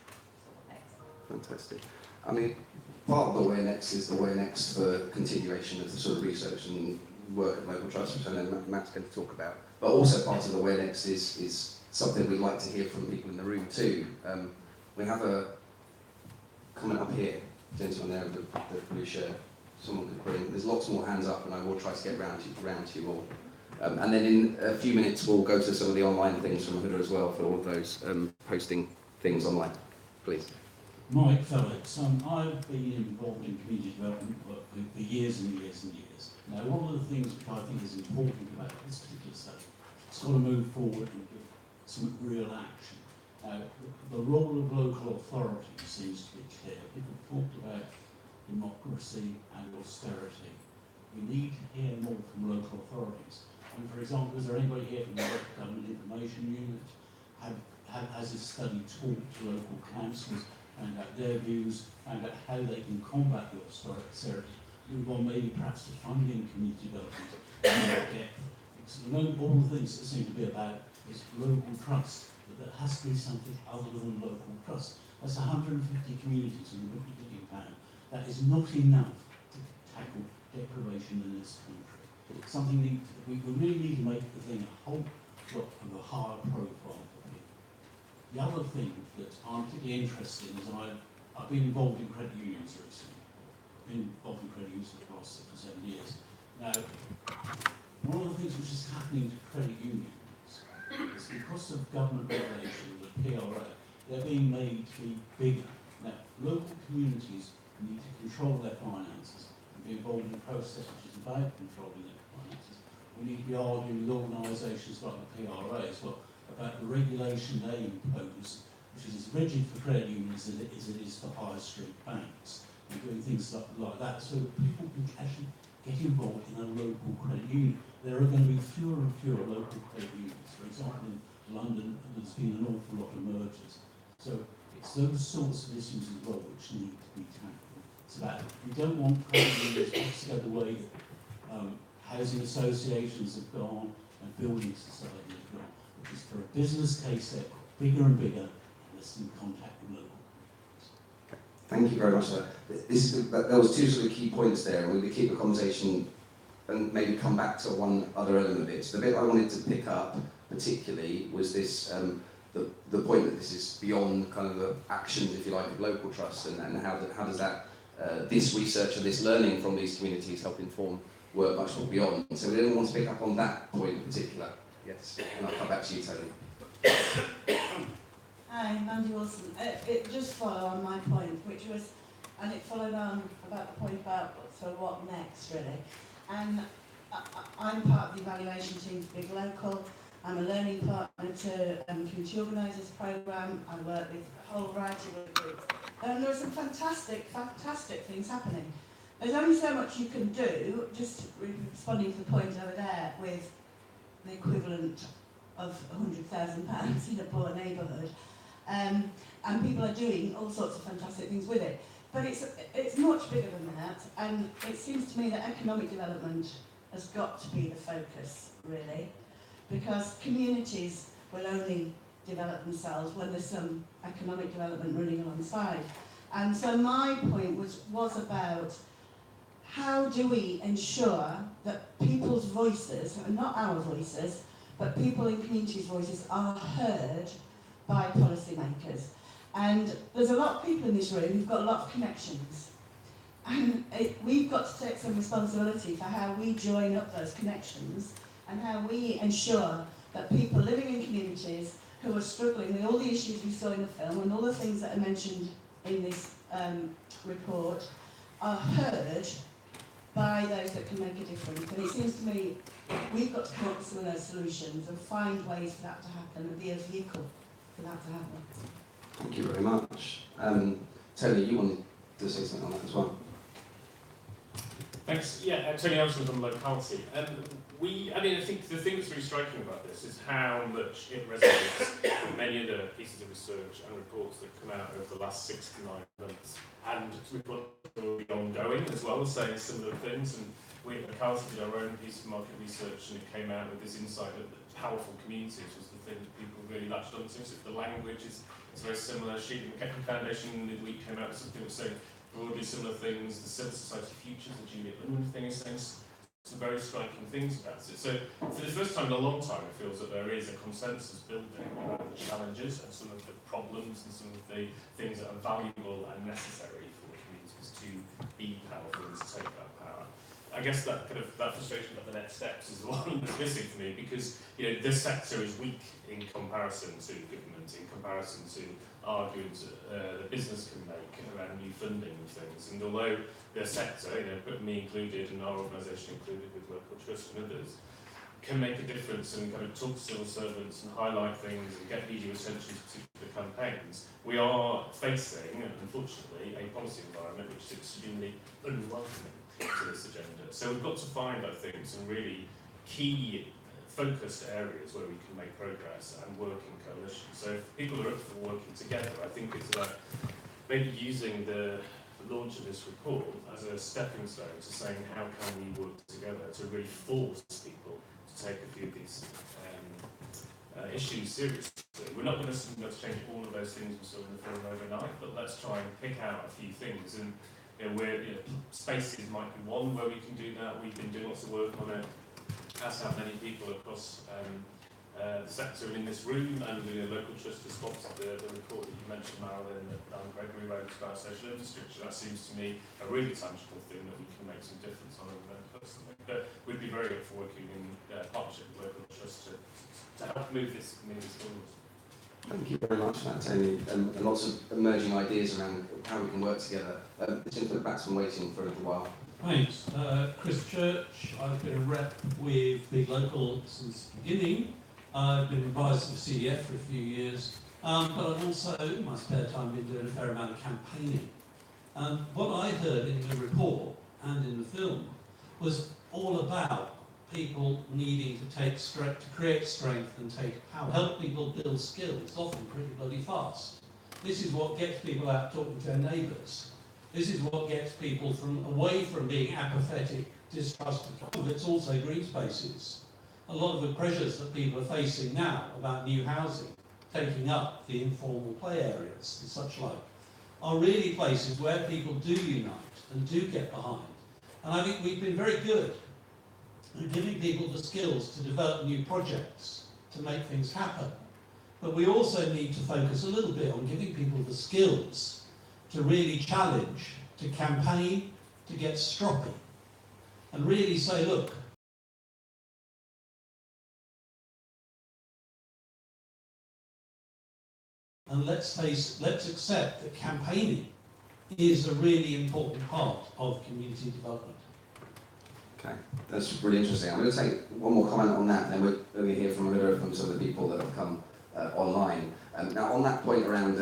So what next? Fantastic. I mean, part of the where next is the where next for continuation of the sort of research and work at local trusts, which I know Matt's going to talk about. But also part of the where next is something we'd like to hear from people in the room too. We have a comment up here, gentleman there with the blue shirt. Someone could bring. There's lots more hands up, and I will try to get round to you all. And then in a few minutes, we'll go to some of the online things from Huda as well for all of those posting things online. Please. Mike Felix. I've been involved in community development work for years and years and years. Now, one of the things which I think is important about this particular study, it's got to move forward and give some real action. The role of local authorities seems to be clear. People talked about democracy and austerity. We need to hear more from local authorities. And for example, is there anybody here from the Local Government Information Unit? Has this study talked to local councils, found out their views, found out how they can combat the austerity, move on maybe perhaps to funding community development in more depth? Because at the moment, all the things that seem to be about is local trust, but there has to be something other than local trust. That's 150 communities in £50 billion. That is not enough to tackle deprivation in this country. It's something we really need to make the thing a whole lot of a higher profile for people. The other thing that I'm particularly interested in is I've been involved in credit unions recently. I've been involved in credit unions for the last 6 or 7 years. Now, one of the things which is happening to credit unions is because of government regulation, the PRA, they're being made to be bigger. Now, local communities need to control their finances and be involved in a process which is about controlling their finances. We need to be arguing with organisations like the PRA as well about the regulation they impose, which is as rigid for credit unions as it is for high street banks, and doing things like that so that people can actually get involved in a local credit union. There are going to be fewer and fewer local credit unions. For example, in London, there's been an awful lot of mergers. So it's those sorts of issues as well which need to be tackled. It's about, we don't want credit unions to go the way that housing associations have gone and building society have gone, which is for a business case they're bigger and bigger and less in contact with local. Thank you very much, sir. There was 2 sort of key points there, and we're going to keep the conversation and maybe come back to one other element of it. So the bit I wanted to pick up particularly was this, the point that this is beyond kind of the actions, if you like, of local trusts, and how does that, this research and this learning from these communities help inform work much more beyond. So we didn't want to pick up on that point in particular. Yes, and I'll come back to you, Tony. Hi, Mandy Wilson. It just followed on my point, which was, and it followed on about the point about so what next, really. And I'm part of the evaluation team for Big Local. I'm a learning partner to Community Organisers Programme. I work with a whole variety of groups. And there are some fantastic things happening. There's only so much you can do, just responding to the point over there, with the equivalent of £100,000 in a poor neighbourhood. And people are doing all sorts of fantastic things with it. But it's much bigger than that, and it seems to me that economic development has got to be the focus, really, because communities will only develop themselves when there's some economic development running alongside. And so my point was about how do we ensure that people's voices, and not our voices, but people in communities' voices are heard by policymakers. And there's a lot of people in this room who've got a lot of connections. And we've got to take some responsibility for how we join up those connections and how we ensure that people living in communities who are struggling with all the issues we saw in the film and all the things that are mentioned in this report are heard by those that can make a difference. And it seems to me we've got to come up with some of those solutions and find ways for that to happen and be a vehicle for that to happen. Thank you very much. Tony, you wanted to say something on that as well? Thanks. Yeah, Tony Anderson from Locality. I think the thing that's really striking about this is how much it resonates with many of the pieces of research and reports that come out over the last 6 to 9 months. And reports that will be ongoing as well, saying similar things. And we at Locality did our own piece of market research, and it came out with this insight that powerful communities was the thing that people really latched onto. So the language is very similar. Sheet and McKechnie Foundation midweek came out with something that was saying broadly similar things. The Civil Society Futures, the Juliet Lundman thing, is saying some very striking things about it. So for the first time in a long time, it feels that there is a consensus building around the challenges and some of the problems and some of the things that are valuable and necessary for communities to be powerful and to take that power. I guess that frustration about the next steps is the one that's missing for me, because this sector is weak in comparison to government, in comparison to arguments the business can make around new funding and things. And although the sector, me included and our organisation included with Local Trust and others, can make a difference and kind of talk to civil servants and highlight things and get media attention to particular campaigns, we are facing, unfortunately, a policy environment which is extremely unwelcoming to this agenda. So we've got to find, I think, some really key focused areas where we can make progress and work in coalition. So if people are up for working together, I think it's about maybe using the launch of this report as a stepping stone to saying how can we work together to really force people to take a few of these issues seriously. We're not going to change all of those things we saw in the film overnight, but let's try and pick out a few things. And spaces might be one where we can do that. We've been doing lots of work on it, as have many people across the sector in this room, and the Local Trust has sponsored the report that you mentioned, Marilyn, that Gregory wrote about social infrastructure. That seems to me a really tangible thing that we can make some difference on over there personally. But we'd be very up for working in partnership with Local Trust to help move this forward. Thank you very much for that, Tony. And lots of emerging ideas around how we can work together. It's for the batsman waiting for a little while. Thanks. Chris Church. I've been a rep with Big Local since the beginning. I've been advisor of CDF for a few years, but I've also, in my spare time, been doing a fair amount of campaigning. What I heard in the report and in the film was all about people needing to create strength and take power, help people build skills, often pretty bloody fast. This is what gets people out talking to their neighbours. This is what gets people away from being apathetic, distrustful. It's also green spaces. A lot of the pressures that people are facing now about new housing, taking up the informal play areas and such like, are really places where people do unite and do get behind. And I think we've been very good at giving people the skills to develop new projects, to make things happen. But we also need to focus a little bit on giving people the skills to really challenge, to campaign, to get stroppy, and really say, look, and let's accept that campaigning is a really important part of community development. Okay, that's really interesting. I'm going to take one more comment on that, and then we're going to hear from a little from some of the people that have come online. Now, on that point around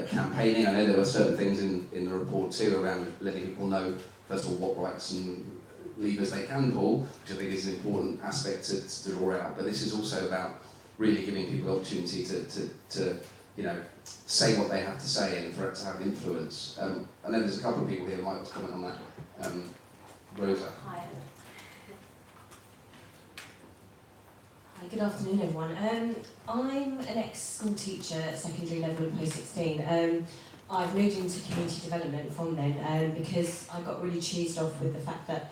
campaigning, I know there were certain things in the report too around letting people know, first of all, what rights and levers they can pull, which I think is an important aspect to draw out. But this is also about really giving people the opportunity to say what they have to say and for it to have an influence. I know there's a couple of people here who might want to comment on that. Rosa. Hi. Hi, good afternoon everyone. I'm an ex-school teacher at secondary level in post-16. I've moved into community development from then because I got really cheesed off with the fact that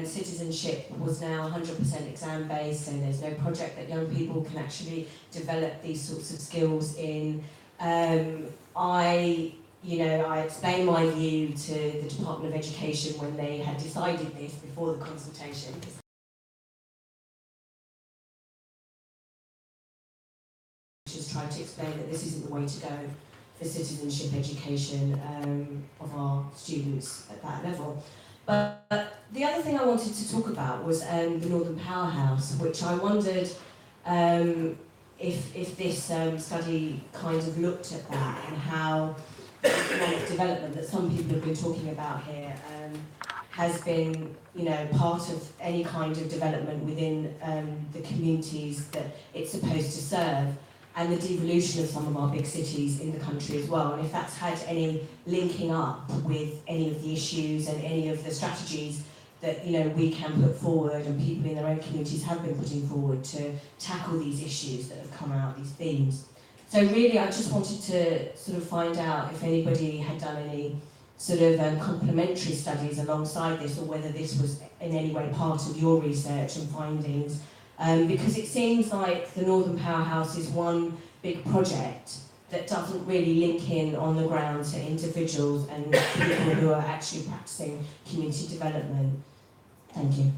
citizenship was now 100% exam-based, so there's no project that young people can actually develop these sorts of skills in. I explained my view to the Department of Education when they had decided this before the consultation. Which is tried to explain that this isn't the way to go for citizenship education of our students at that level. But the other thing I wanted to talk about was the Northern Powerhouse, which I wondered if this study kind of looked at that and how economic development that some people have been talking about here has been, you know, part of any kind of development within the communities that it's supposed to serve, and the devolution of some of our big cities in the country as well, and if that's had any linking up with any of the issues and any of the strategies that, you know, we can put forward and people in their own communities have been putting forward to tackle these issues that have come out, these themes. So really, I just wanted to sort of find out if anybody had done any sort of complementary studies alongside this, or whether this was in any way part of your research and findings, because it seems like the Northern Powerhouse is one big project that doesn't really link in on the ground to individuals and people who are actually practicing community development. Thank you.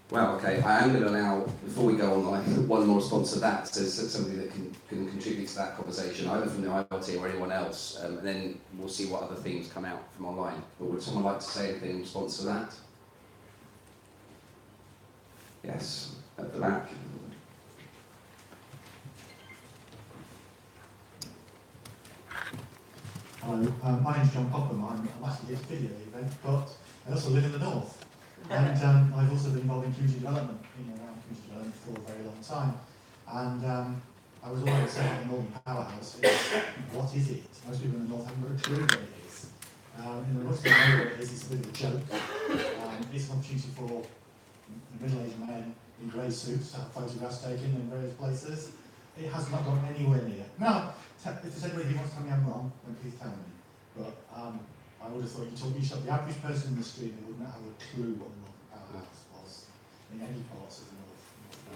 Well, okay, I am going to allow, before we go on, one more response to that, so somebody that can contribute to that conversation, either from the ILT or anyone else, and then we'll see what other themes come out from online. But would someone like to say anything in response to that? Yes, at the back. Hello, my name's John Popham. I'm actually here to video the event, but I also live in the north. And I've also been involved in community development, in and around community development for a very long time. And I was always saying about the Northern Powerhouse, what is it? Most people in the north haven't got a clue what it is. In the north, they know what it is, it's a bit of a joke. It's an opportunity for middle-aged men in grey suits to have photographs taken in various places. It has not gone anywhere near. Now, if there's anybody who wants to tell me I'm wrong, then please tell me. But I would have thought you shot the average person in the street who wouldn't have a clue what the Northern Powerhouse was in any parts of the north.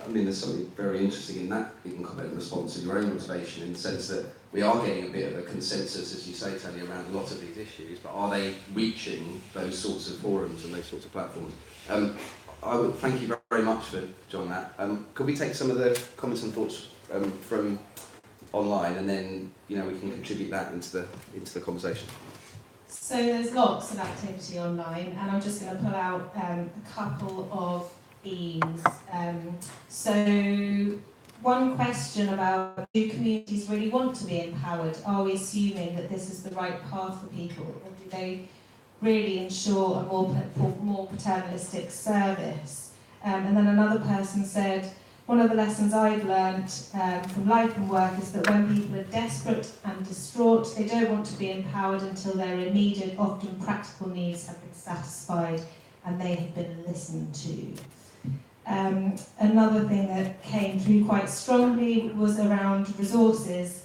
I mean, there's something very interesting in that. You can comment in response to your own motivation, in the sense that we are getting a bit of a consensus, as you say, Tony, around a lot of these issues, but are they reaching those sorts of forums and those sorts of platforms? I would thank you very much for John that. Could we take some of the comments and thoughts from online, and then, you know, we can contribute that into the conversation? So there's lots of activity online, and I'm just going to pull out a couple of themes. So one question about, do communities really want to be empowered? Are we assuming that this is the right path for people, or do they really ensure a more paternalistic service? And then another person said, one of the lessons I've learned from life and work is that when people are desperate and distraught, they don't want to be empowered until their immediate, often practical needs have been satisfied and they have been listened to. Another thing that came through quite strongly was around resources.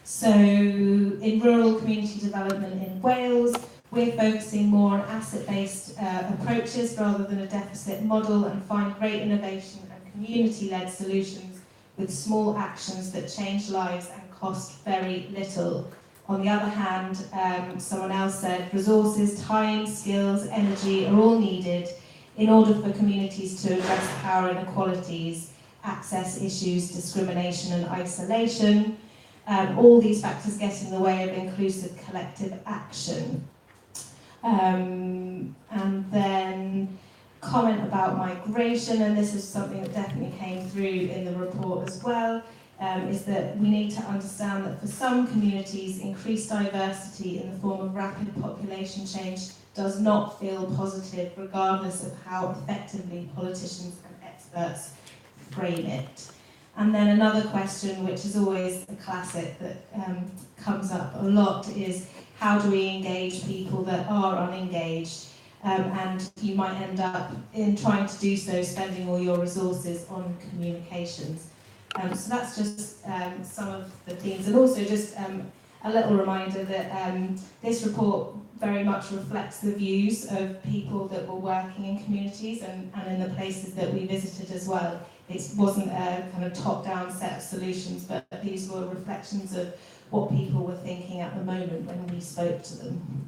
So in rural community development in Wales, we're focusing more on asset-based approaches rather than a deficit model, and find great innovation and community-led solutions with small actions that change lives and cost very little. On the other hand, someone else said resources, time, skills, energy are all needed in order for communities to address power inequalities, access issues, discrimination and isolation. All these factors get in the way of inclusive collective action. And then comment about migration, and this is something that definitely came through in the report as well, is that we need to understand that for some communities, increased diversity in the form of rapid population change does not feel positive, regardless of how effectively politicians and experts frame it. And then another question, which is always a classic that comes up a lot, is how do we engage people that are unengaged? And you might end up, in trying to do so, spending all your resources on communications. So that's just some of the themes, and also just a little reminder that this report very much reflects the views of people that were working in communities and in the places that we visited as well. It wasn't a kind of top-down set of solutions, but these were reflections of what people were thinking at the moment when we spoke to them.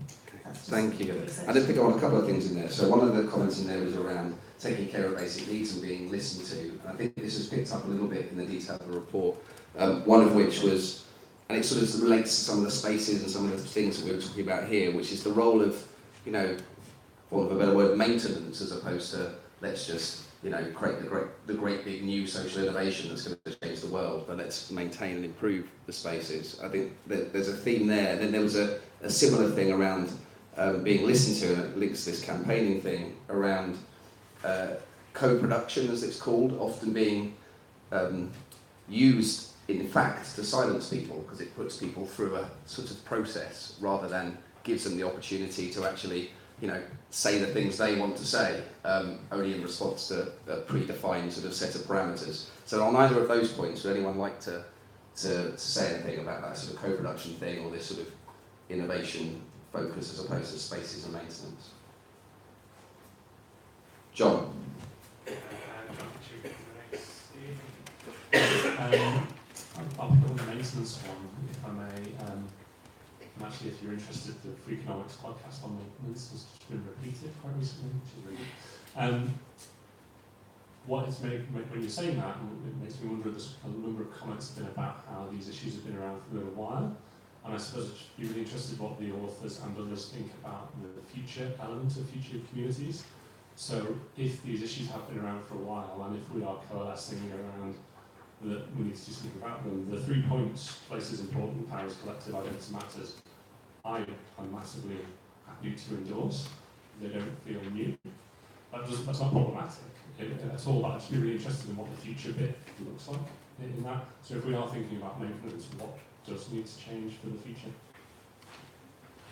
Thank you. I did pick up on a couple of things in there. So one of the comments in there was around taking care of basic needs and being listened to. And I think this was picked up a little bit in the detail of the report. One of which was, and it sort of relates to some of the spaces and some of the things that we were talking about here, which is the role of, you know, for want of a better word, maintenance, as opposed to let's just, you know, create the great big new social innovation that's going to change the world, but let's maintain and improve the spaces. I think there's a theme there. And then there was a similar thing around being listened to, and it links to this campaigning thing around co-production, as it's called, often being used in fact to silence people, because it puts people through a sort of process rather than gives them the opportunity to actually, you know, say the things they want to say, only in response to a predefined sort of set of parameters. So on either of those points, would anyone like to say anything about that sort of co-production thing, or this sort of innovation focus as opposed to spaces and maintenance? John. I'll pick up on the maintenance one, if I may. And actually, if you're interested, the Free Economics podcast on maintenance has just been repeated quite recently, which is really good. What it's made, when you're saying that, it makes me wonder, there's a number of comments have been about how these issues have been around for a little while. And I suppose I'd be really interested what the authors and others think about the future element of future communities. So if these issues have been around for a while, and if we are coalescing around that we need to do something about them, the 3 points, place is important, power is collective, identity matters, I'm massively happy to endorse. They don't feel new. That's not problematic at all, but I'd just be really interested in what the future bit looks like in that. So if we are thinking about maintenance, what does need to change for the future?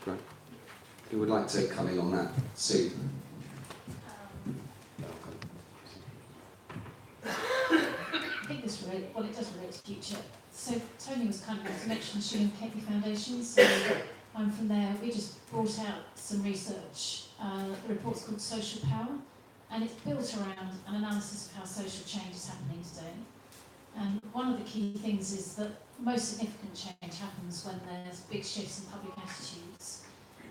Great. Who would like to come in on that? Sue. I think this relates, well, it does relate to future. So Tony was kind enough to mention Shilling Ketley Foundation, so I'm from there. We just brought out some research. The report's called Social Power, and it's built around an analysis of how social change is happening today. And one of the key things is that most significant change happens when there's big shifts in public attitudes.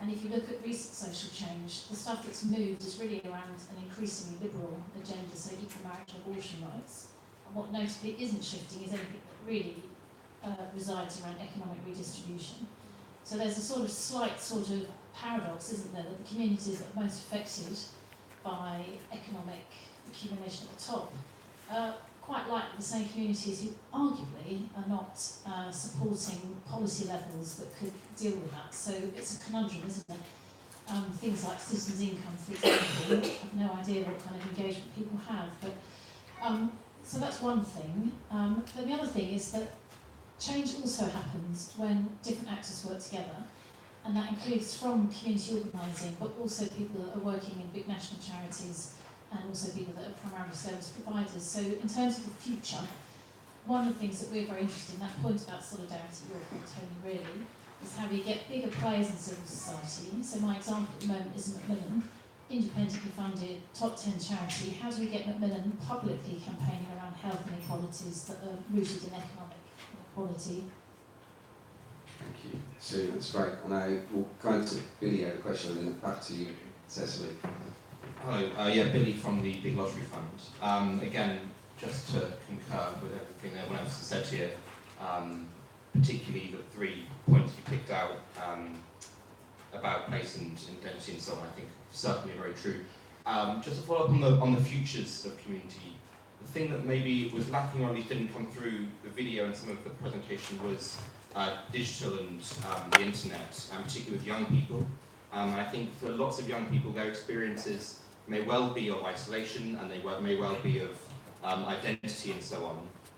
And if you look at recent social change, the stuff that's moved is really around an increasingly liberal agenda, so equal marriage and abortion rights. And what notably isn't shifting is anything that really resides around economic redistribution. So there's a slight paradox, isn't there, that the communities that are most affected by economic accumulation at the top quite likely the same communities who arguably are not supporting policy levels that could deal with that. So it's a conundrum, isn't it? Things like citizens' income, for example, I have no idea what kind of engagement people have. But so that's one thing. But the other thing is that change also happens when different actors work together. And that includes from community organising, but also people that are working in big national charities, and also people that are primarily service providers. So in terms of the future, one of the things that we're very interested in, that point about solidarity, your point, Tony, really, is how we get bigger players in civil society. So my example at the moment is Macmillan, independently funded, top 10 charity. How do we get Macmillan publicly campaigning around health inequalities that are rooted in economic inequality? Thank you, Sue. That's great. And I will go to Billy a question, and then back to you, Cecily. Hello, Billy from the Big Lottery Fund. Again, just to concur with everything that everyone else has said here, particularly the 3 points you picked out about place and identity and so on, I think certainly very true. Just to follow up on the futures of community, the thing that maybe was lacking, or at least didn't come through the video and some of the presentation, was digital and the internet, and particularly with young people. I think for lots of young people, their experiences may well be of isolation, and they may well be of identity and so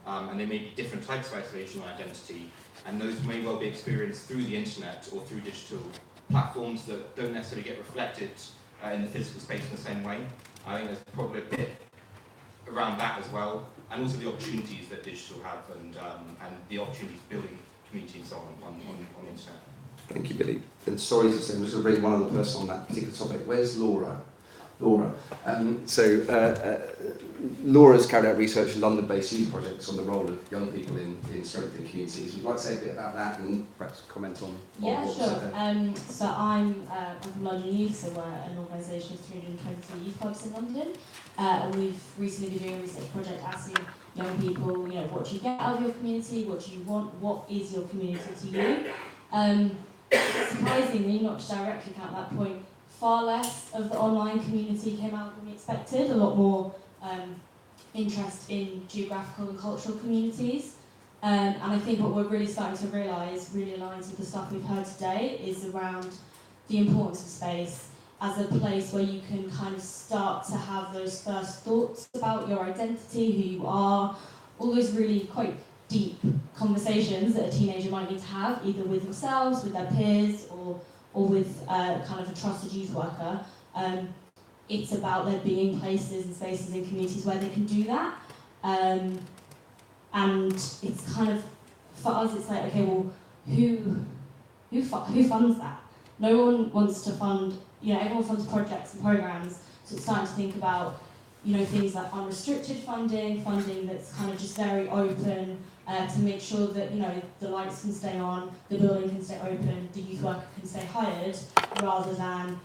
on. And there may be different types of isolation or identity, and those may well be experienced through the internet or through digital platforms that don't necessarily get reflected in the physical space in the same way. I think there's probably a bit around that as well, and also the opportunities that digital have, and the opportunities building community and so on the internet. Thank you, Billy. And sorry to say, I'm just going to bring one other person on that particular topic. Where's Laura? Laura's carried out research in London-based youth projects on the role of young people in strengthening communities. Would you like to say a bit about that and perhaps comment on Yeah, what sure. there? So I'm from London Youth, so we're an organisation of 320 youth clubs in London. And we've recently been doing a research project asking young people, you know, what do you get out of your community, what do you want, what is your community to you. Surprisingly, not to directly count that point, far less of the online community came out than we expected, a lot more interest in geographical and cultural communities. And I think what we're really starting to realise, really aligns with the stuff we've heard today, is around the importance of space as a place where you can kind of start to have those first thoughts about your identity, who you are, all those really quite deep conversations that a teenager might need to have, either with themselves, with their peers, or with kind of a trusted youth worker. It's about there being places and spaces and communities where they can do that. And it's kind of, for us, it's like, okay, well, who funds that? No one wants to fund, you know, everyone funds projects and programs, so it's starting to think about, you know, things like unrestricted funding that's kind of just very open, to make sure that, you know, the lights can stay on, the building can stay open, the youth worker can stay hired, rather than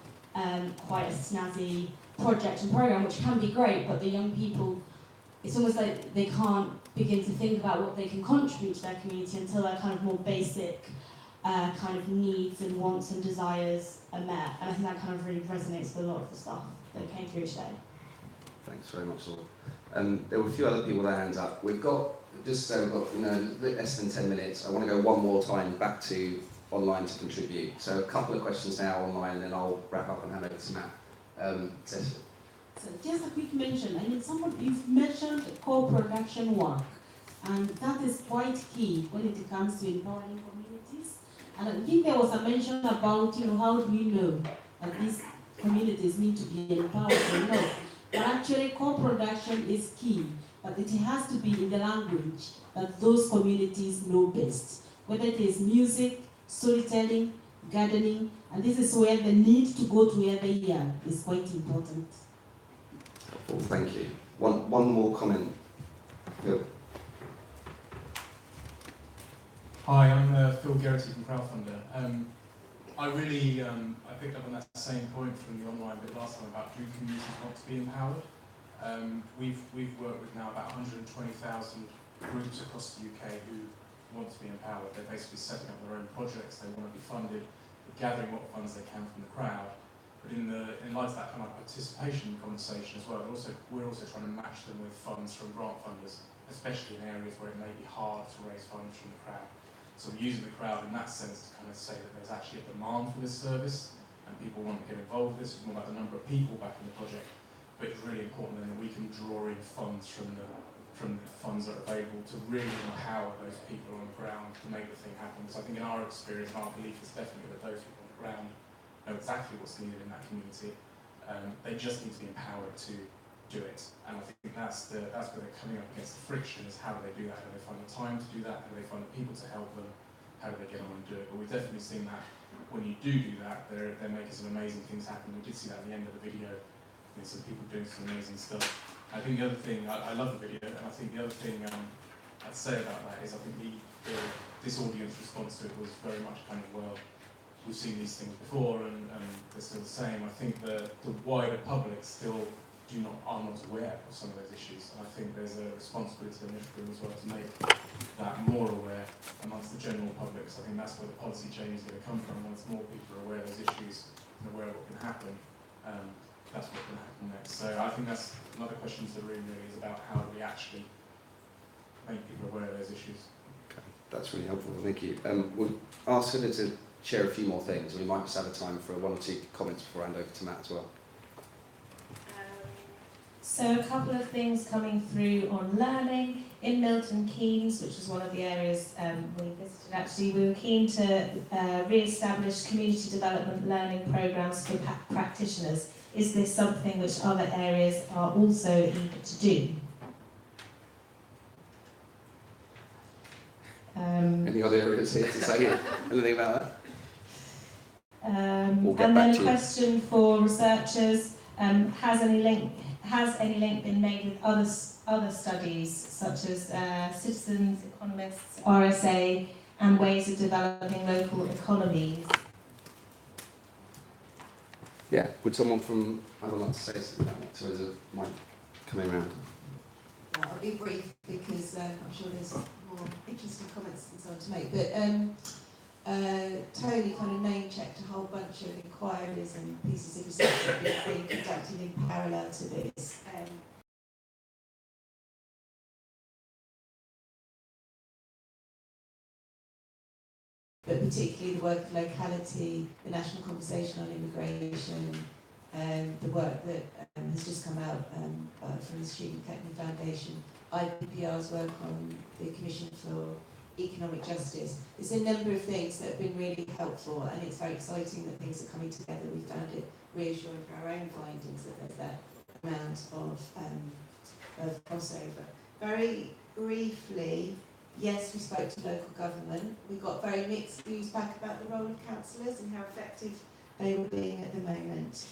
quite a snazzy project and program, which can be great, but the young people, it's almost like they can't begin to think about what they can contribute to their community until their kind of more basic kind of needs and wants and desires are met. And I think that kind of really resonates with a lot of the stuff that came through today. Thanks very much, all. There were a few other people with their hands up. We've got, just so we've got, you know, a bit less than 10 minutes. I want to go one more time back to online to contribute. So a couple of questions now online, and then I'll wrap up and hand over to Matt. Cecilia. So just a quick mention. I mean, you've mentioned co-production work, and that is quite key when it comes to empowering communities. And I think there was a mention about, you know, how do we know that these communities need to be empowered or not. But actually, co-production is key, but it has to be in the language that those communities know best, whether it is music, storytelling, gardening, and this is where the need to go to where they are is quite important. Well, thank you. One more comment. Phil. Hi, I'm Phil Garrity from Crowdfunder. I picked up on that same point from the online bit last time about do communities want to be empowered. We've worked with now about 120,000 groups across the UK who want to be empowered. They're basically setting up their own projects. They want to be funded, gathering what funds they can from the crowd. But in light of that kind of participation conversation as well, we're also trying to match them with funds from grant funders, especially in areas where it may be hard to raise funds from the crowd. So we're using the crowd in that sense to kind of say that there's actually a demand for this service and people want to get involved with this. It's more about the number of people back in the project, but it's really important then that we can draw in funds from the funds that are available to really empower those people on the ground to make the thing happen. So I think in our experience, our belief is definitely that those people on the ground know exactly what's needed in that community. They just need to be empowered to do it. And I think that's where they're coming up against the friction, is how do they do that? How do they find the time to do that? How do they find the people to help them? How do they get on and do it? But we've definitely seen that when you do that, they're making some amazing things happen. We did see that at the end of the video. There's some people doing some amazing stuff. I think the other thing, I love the video, and I think the other thing I'd say about that is I think this audience response to it was very much kind of, well, we've seen these things before and they're still the same. I think the wider public still are not aware of some of those issues, and I think there's a responsibility on this room as well to make that more aware amongst the general public. So I think that's where the policy change is going to come from. Once more people are aware of those issues and aware of what can happen, that's what can happen next. So I think that's another question to the room really, is about how do we actually make people aware of those issues. Okay. That's really helpful, thank you. We'll ask her to share a few more things, and we might just have a time for one or two comments before I hand over to Matt as well. So a couple of things coming through on learning. In Milton Keynes, which was one of the areas we visited actually, we were keen to re-establish community development learning programs for practitioners. Is this something which other areas are also eager to do? Any other areas here to say anything about that? And then a question for researchers, has any link been made with other studies such as citizens, economists, RSA, and ways of developing local economies? Yeah, would someone from, I would like to say something about that, so there's a mic coming around. I'll be brief because I'm sure there's more interesting comments and so on to make. But Tony kind of name-checked a whole bunch of inquiries and pieces of research that have been conducted in parallel to this. But particularly the work of locality, the national conversation on immigration, the work that has just come out from the Student Kettering Foundation, IPPR's work on the Commission for Economic Justice. There's a number of things that have been really helpful, and it's very exciting that things are coming together. We found it reassuring for our own findings that there's that amount of crossover. Very briefly, yes, we spoke to local government. We got very mixed views back about the role of councillors and how effective they were being at the moment.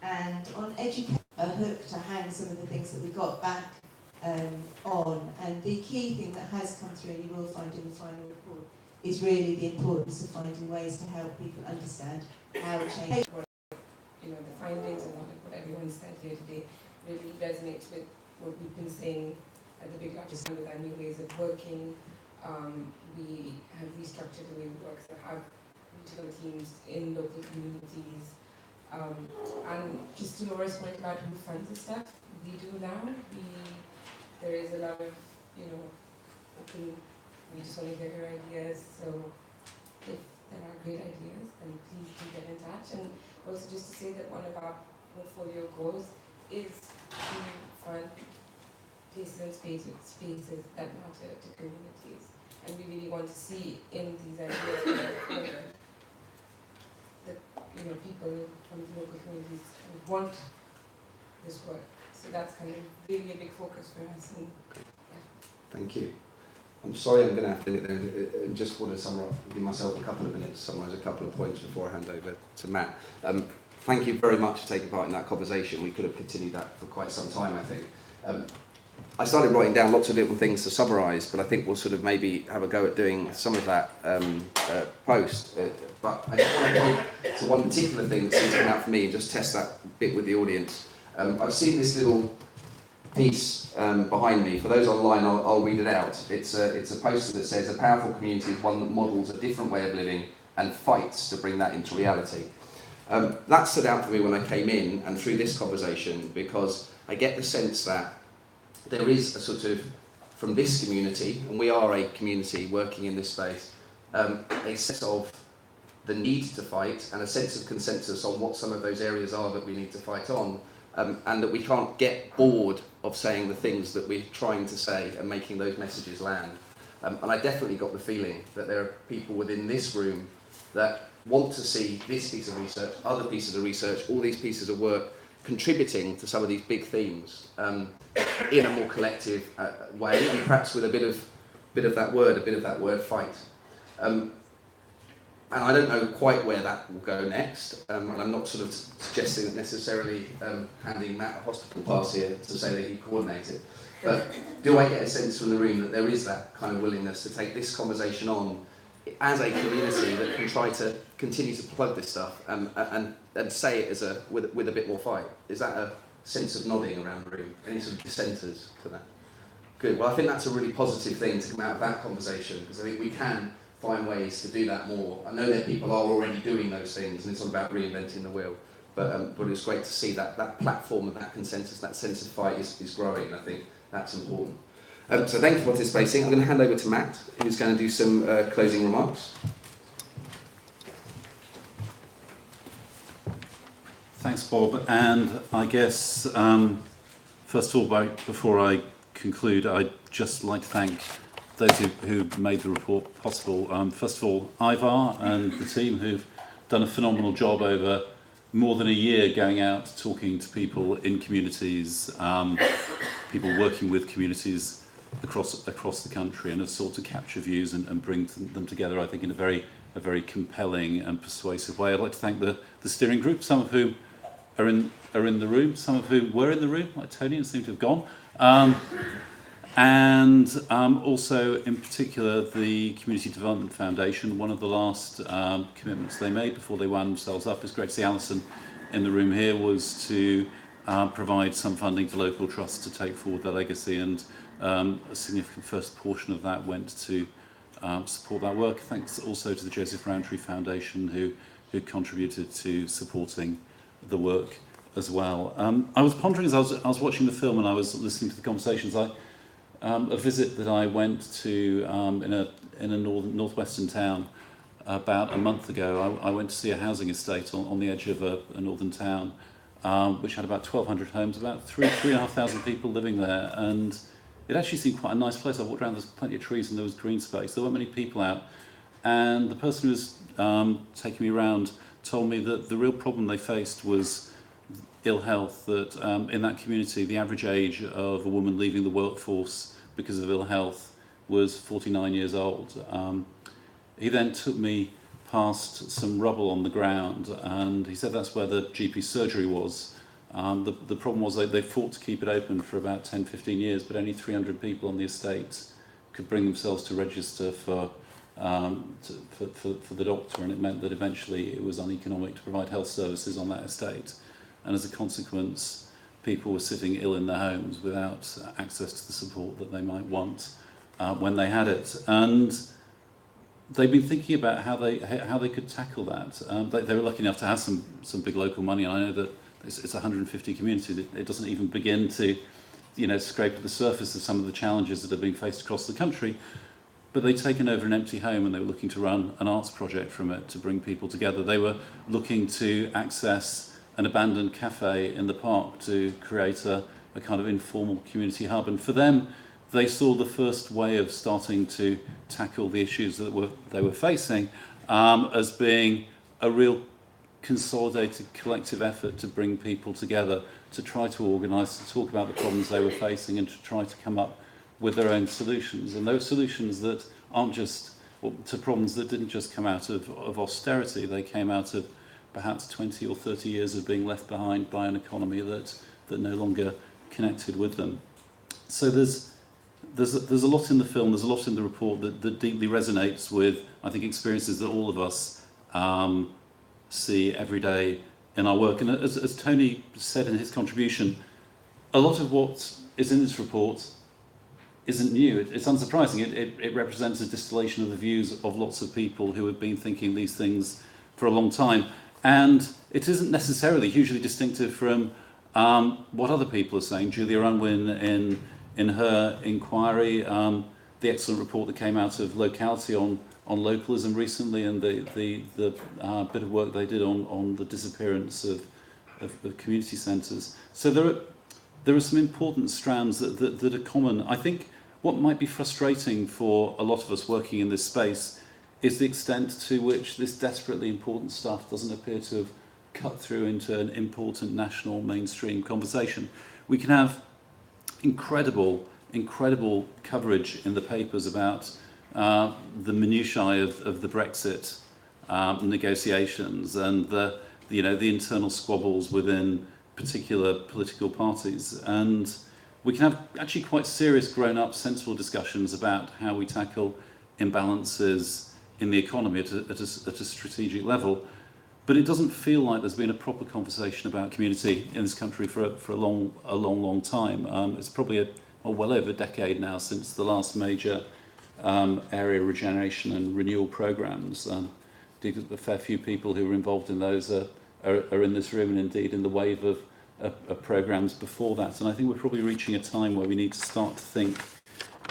And on education, a hook to hang some of the things that we got back on. And the key thing that has come through, and you will find in the final report, is really the importance of finding ways to help people understand how change. You know, the findings and what everyone said here today really resonates with what we've been saying at the Big Largest with our new ways of working. We have restructured the way we work, so have regional teams in local communities. And just to Laura's point about who funds the stuff, we do now. There is a lot of, you know, we just want to hear your ideas. So if there are great ideas, then please do get in touch. And also just to say that one of our portfolio goals is to fund places and spaces that matter to communities. And we really want to see in these ideas going forward that, you know, people from the local communities want this work. So that's kind of really a big focus for us. And, yeah. Thank you. I'm sorry, I'm going to have to limit there and just want to summarise, give myself a couple of minutes to summarise a couple of points before I hand over to Matt. Thank you very much for taking part in that conversation. We could have continued that for quite some time, I think. I started writing down lots of little things to summarise, but I think we'll sort of maybe have a go at doing some of that post. But I just want to point to one particular thing that seems to come out for me and just test that bit with the audience. I've seen this little piece behind me. For those online, I'll read it out. It's a poster that says, "A powerful community is one that models a different way of living and fights to bring that into reality." That stood out for me when I came in and through this conversation, because I get the sense that there is a sort of, from this community, and we are a community working in this space, a sense of the need to fight and a sense of consensus on what some of those areas are that we need to fight on, and that we can't get bored of saying the things that we're trying to say and making those messages land. And I definitely got the feeling that there are people within this room that want to see this piece of research, other pieces of research, all these pieces of work contributing to some of these big themes in a more collective way, and perhaps with a bit of that word fight. And I don't know quite where that will go next, and I'm not sort of suggesting that necessarily handing Matt a hospital pass here to say that he coordinated. But do I get a sense from the room that there is that kind of willingness to take this conversation on as a community that can try to continue to plug this stuff and say it as with a bit more fight? Is that a sense of nodding around the room? Any sort of dissenters to that? Good. Well, I think that's a really positive thing to come out of that conversation, because I think we can find ways to do that more. I know that people are already doing those things, and it's all about reinventing the wheel. But it's great to see that platform and that consensus, that sense of fight is growing. I think that's important. So thank you for participating. I'm going to hand over to Matt, who's going to do some closing remarks. Thanks, Bob. And I guess, first of all, before I conclude, I'd just like to thank those who made the report possible. First of all, Ivar and the team who've done a phenomenal job over more than a year going out, talking to people in communities, people working with communities across the country, and have sought to capture views and bring them together, I think, in a very compelling and persuasive way. I'd like to thank the steering group, some of whom are in the room, some of whom were in the room, like Tony, and seem to have gone. And also, in particular, the Community Development Foundation. One of the last commitments they made before they wound themselves up, it's great to see Alison in the room here, was to provide some funding to local trusts to take forward their legacy, and a significant first portion of that went to support that work. Thanks also to the Joseph Rowntree Foundation who contributed to supporting the work as well. I was pondering as I was watching the film and I was listening to the conversations. A visit that I went to in a northwestern town about a month ago. I went to see a housing estate on the edge of a northern town, which had about 1,200 homes, about 3,500 people living there, and it actually seemed quite a nice place. I walked around, there's plenty of trees and there was green space. There weren't many people out, and the person who was taking me around told me that the real problem they faced was ill health, that in that community the average age of a woman leaving the workforce because of ill health was 49 years old. He then took me past some rubble on the ground and he said that's where the GP surgery was. The problem was they fought to keep it open for about 10-15 years, but only 300 people on the estate could bring themselves to register for the doctor, and it meant that eventually it was uneconomic to provide health services on that estate. And as a consequence, people were sitting ill in their homes without access to the support that they might want when they had it. And they've been thinking about how they could tackle that. They were lucky enough to have some big local money, and I know that it's 150 communities. It doesn't even begin to, scrape at the surface of some of the challenges that are being faced across the country. But they'd taken over an empty home and they were looking to run an arts project from it to bring people together. They were looking to access an abandoned cafe in the park to create a kind of informal community hub. And for them, they saw the first way of starting to tackle the issues that they were facing as being a real consolidated collective effort to bring people together, to try to organise, to talk about the problems they were facing and to try to come up with their own solutions. And those solutions that aren't just to problems that didn't just come out of austerity, they came out of perhaps 20 or 30 years of being left behind by an economy that no longer connected with them. So there's a lot in the film, there's a lot in the report that deeply resonates with, I think, experiences that all of us see every day in our work. And as Tony said in his contribution, a lot of what is in this report isn't new. It's unsurprising. It represents a distillation of the views of lots of people who have been thinking these things for a long time. And it isn't necessarily hugely distinctive from what other people are saying. Julia Unwin, in her inquiry, the excellent report that came out of Locality on localism recently, and the bit of work they did on the disappearance of community centres. So there are some important strands that are common. I think what might be frustrating for a lot of us working in this space is the extent to which this desperately important stuff doesn't appear to have cut through into an important national mainstream conversation. We can have incredible coverage in the papers about the minutiae of the Brexit negotiations and the internal squabbles within particular political parties, and we can have actually quite serious grown-up sensible discussions about how we tackle imbalances in the economy at a strategic level. But it doesn't feel like there's been a proper conversation about community in this country for a long time. It's probably well over a decade now since the last major area regeneration and renewal programs. Indeed, a fair few people who were involved in those are in this room, and indeed in the wave of programs before that. And I think we're probably reaching a time where we need to start to think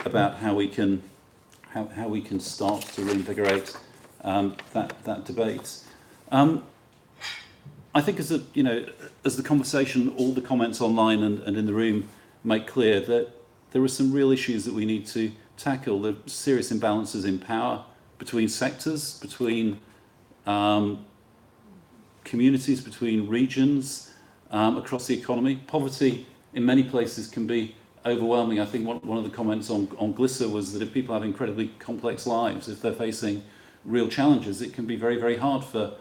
about how we can start to reinvigorate that debate. I think as the conversation, all the comments online and in the room make clear that there are some real issues that we need to tackle. The serious imbalances in power between sectors, between communities, between regions, across the economy. Poverty in many places can be overwhelming. I think one of the comments on Glisser was that if people have incredibly complex lives, if they're facing real challenges, it can be very, very hard for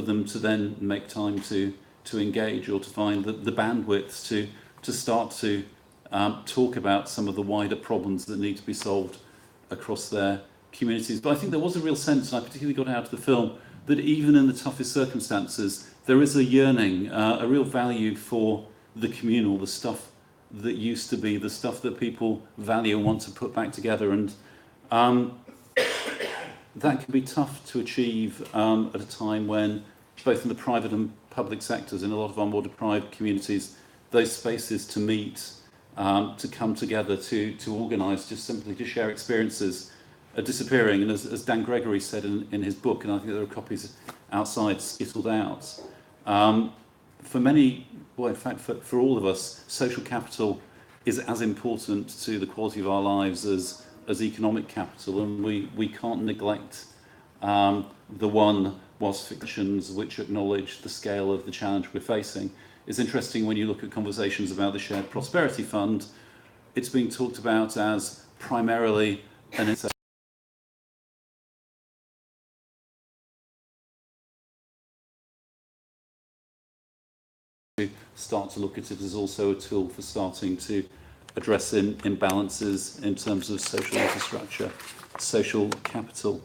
them to then make time to engage or to find the bandwidth to start to talk about some of the wider problems that need to be solved across their communities. But I think there was a real sense, and I particularly got out of the film, that even in the toughest circumstances, there is a yearning, a real value for the communal, the stuff that used to be, the stuff that people value and want to put back together. And that can be tough to achieve at a time when, both in the private and public sectors, in a lot of our more deprived communities, those spaces to meet, to come together, to organise, just simply to share experiences, are disappearing. And as Dan Gregory said in his book, and I think there are copies outside skittled out, for many, well, in fact, for all of us, social capital is as important to the quality of our lives as economic capital, and we can't neglect the one whilst fictions which acknowledge the scale of the challenge we're facing. It's interesting when you look at conversations about the Shared Prosperity Fund, it's being talked about as primarily an start to look at it as also a tool for starting to address imbalances in terms of social infrastructure, social capital.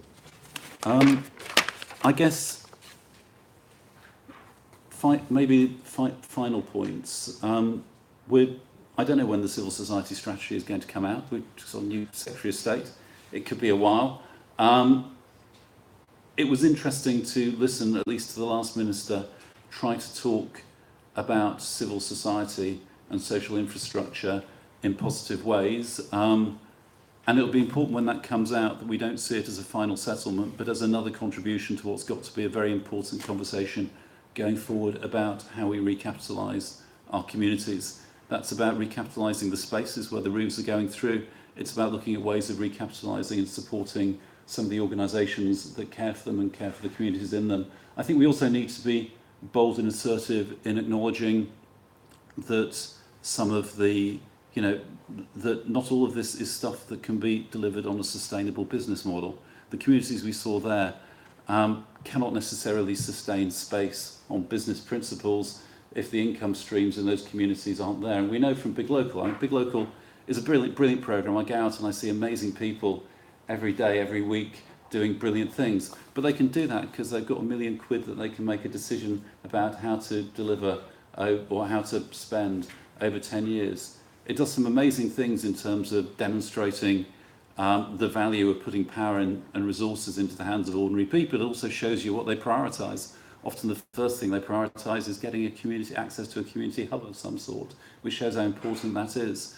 I guess final points. I don't know when the civil society strategy is going to come out. We've just got a new Secretary of State. It could be a while. It was interesting to listen, at least to the last minister, try to talk about civil society and social infrastructure in positive ways. And it'll be important when that comes out that we don't see it as a final settlement, but as another contribution to what's got to be a very important conversation going forward about how we recapitalise our communities. That's about recapitalising the spaces where the roofs are going through. It's about looking at ways of recapitalising and supporting some of the organisations that care for them and care for the communities in them. I think we also need to be bold and assertive in acknowledging that some of the, that not all of this is stuff that can be delivered on a sustainable business model. The communities we saw there cannot necessarily sustain space on business principles if the income streams in those communities aren't there. And we know from Big Local, Big Local is a brilliant programme. I go out and I see amazing people every day, every week, doing brilliant things. But they can do that because they've got £1 million that they can make a decision about how to deliver or how to spend over 10 years. It does some amazing things in terms of demonstrating the value of putting power and resources into the hands of ordinary people. It also shows you what they prioritise. Often the first thing they prioritise is getting access to a community hub of some sort, which shows how important that is.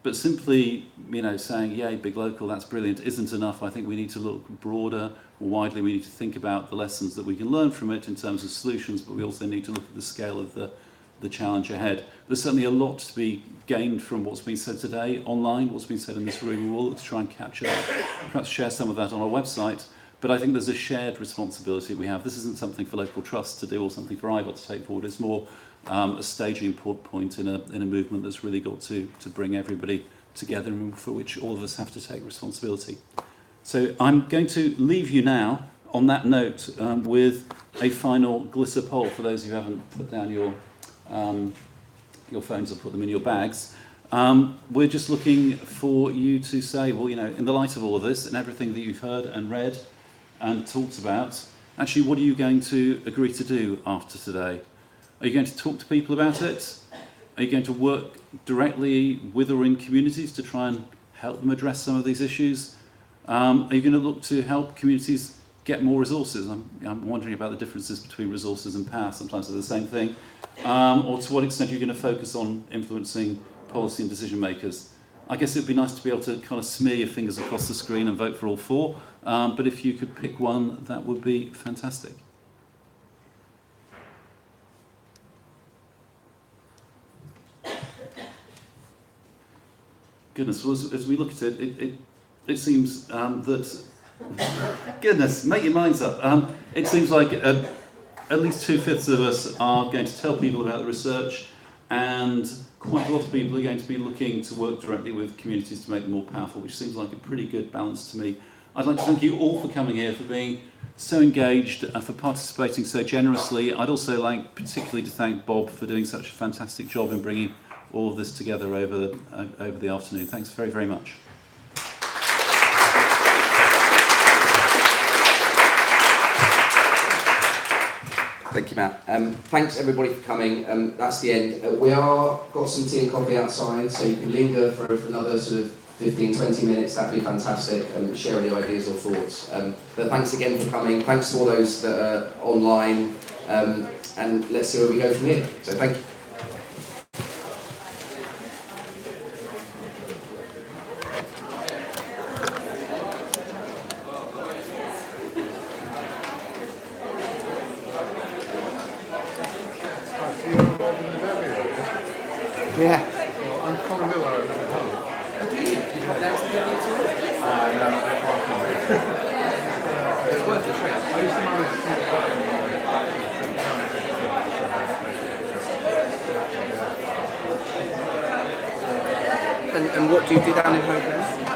But simply, saying, yay, Big Local, that's brilliant, isn't enough. I think we need to look broader, more widely. We need to think about the lessons that we can learn from it in terms of solutions, but we also need to look at the scale of the challenge ahead. There's certainly a lot to be gained from what's been said today online, what's been said in this room. We'll look to try and capture that, perhaps share some of that on our website. But I think there's a shared responsibility we have. This isn't something for local trusts to do or something for IVOT to take forward. It's more a staging point in a movement that's really got to bring everybody together and for which all of us have to take responsibility. So I'm going to leave you now on that note with a final Glisser poll for those who haven't put down your phones or put them in your bags. We're just looking for you to say, well, in the light of all of this and everything that you've heard and read and talked about, actually, what are you going to agree to do after today? Are you going to talk to people about it? Are you going to work directly with or in communities to try and help them address some of these issues? Are you going to look to help communities get more resources? I'm wondering about the differences between resources and power. Sometimes they're the same thing. Or to what extent you're going to focus on influencing policy and decision makers. I guess it would be nice to be able to kind of smear your fingers across the screen and vote for all four. But if you could pick one, that would be fantastic. Goodness, well, as we look at it, it seems that... Goodness, make your minds up. It seems like at least 2/5 of us are going to tell people about the research, and quite a lot of people are going to be looking to work directly with communities to make them more powerful, which seems like a pretty good balance to me. I'd like to thank you all for coming here, for being so engaged, for participating so generously. I'd also like particularly to thank Bob for doing such a fantastic job in bringing all of this together over the afternoon. Thanks very, very much. Thank you, Matt. Thanks everybody for coming. That's the end. We are got some tea and coffee outside, so you can linger for another sort of 15, 20 minutes. That'd be fantastic. Share any ideas or thoughts. But thanks again for coming. Thanks to all those that are online. And let's see where we go from here. So thank you. Yeah. Well, I'm Conor Miller at home. It's worth the trip. I used to manage And what do you do down in Hove then?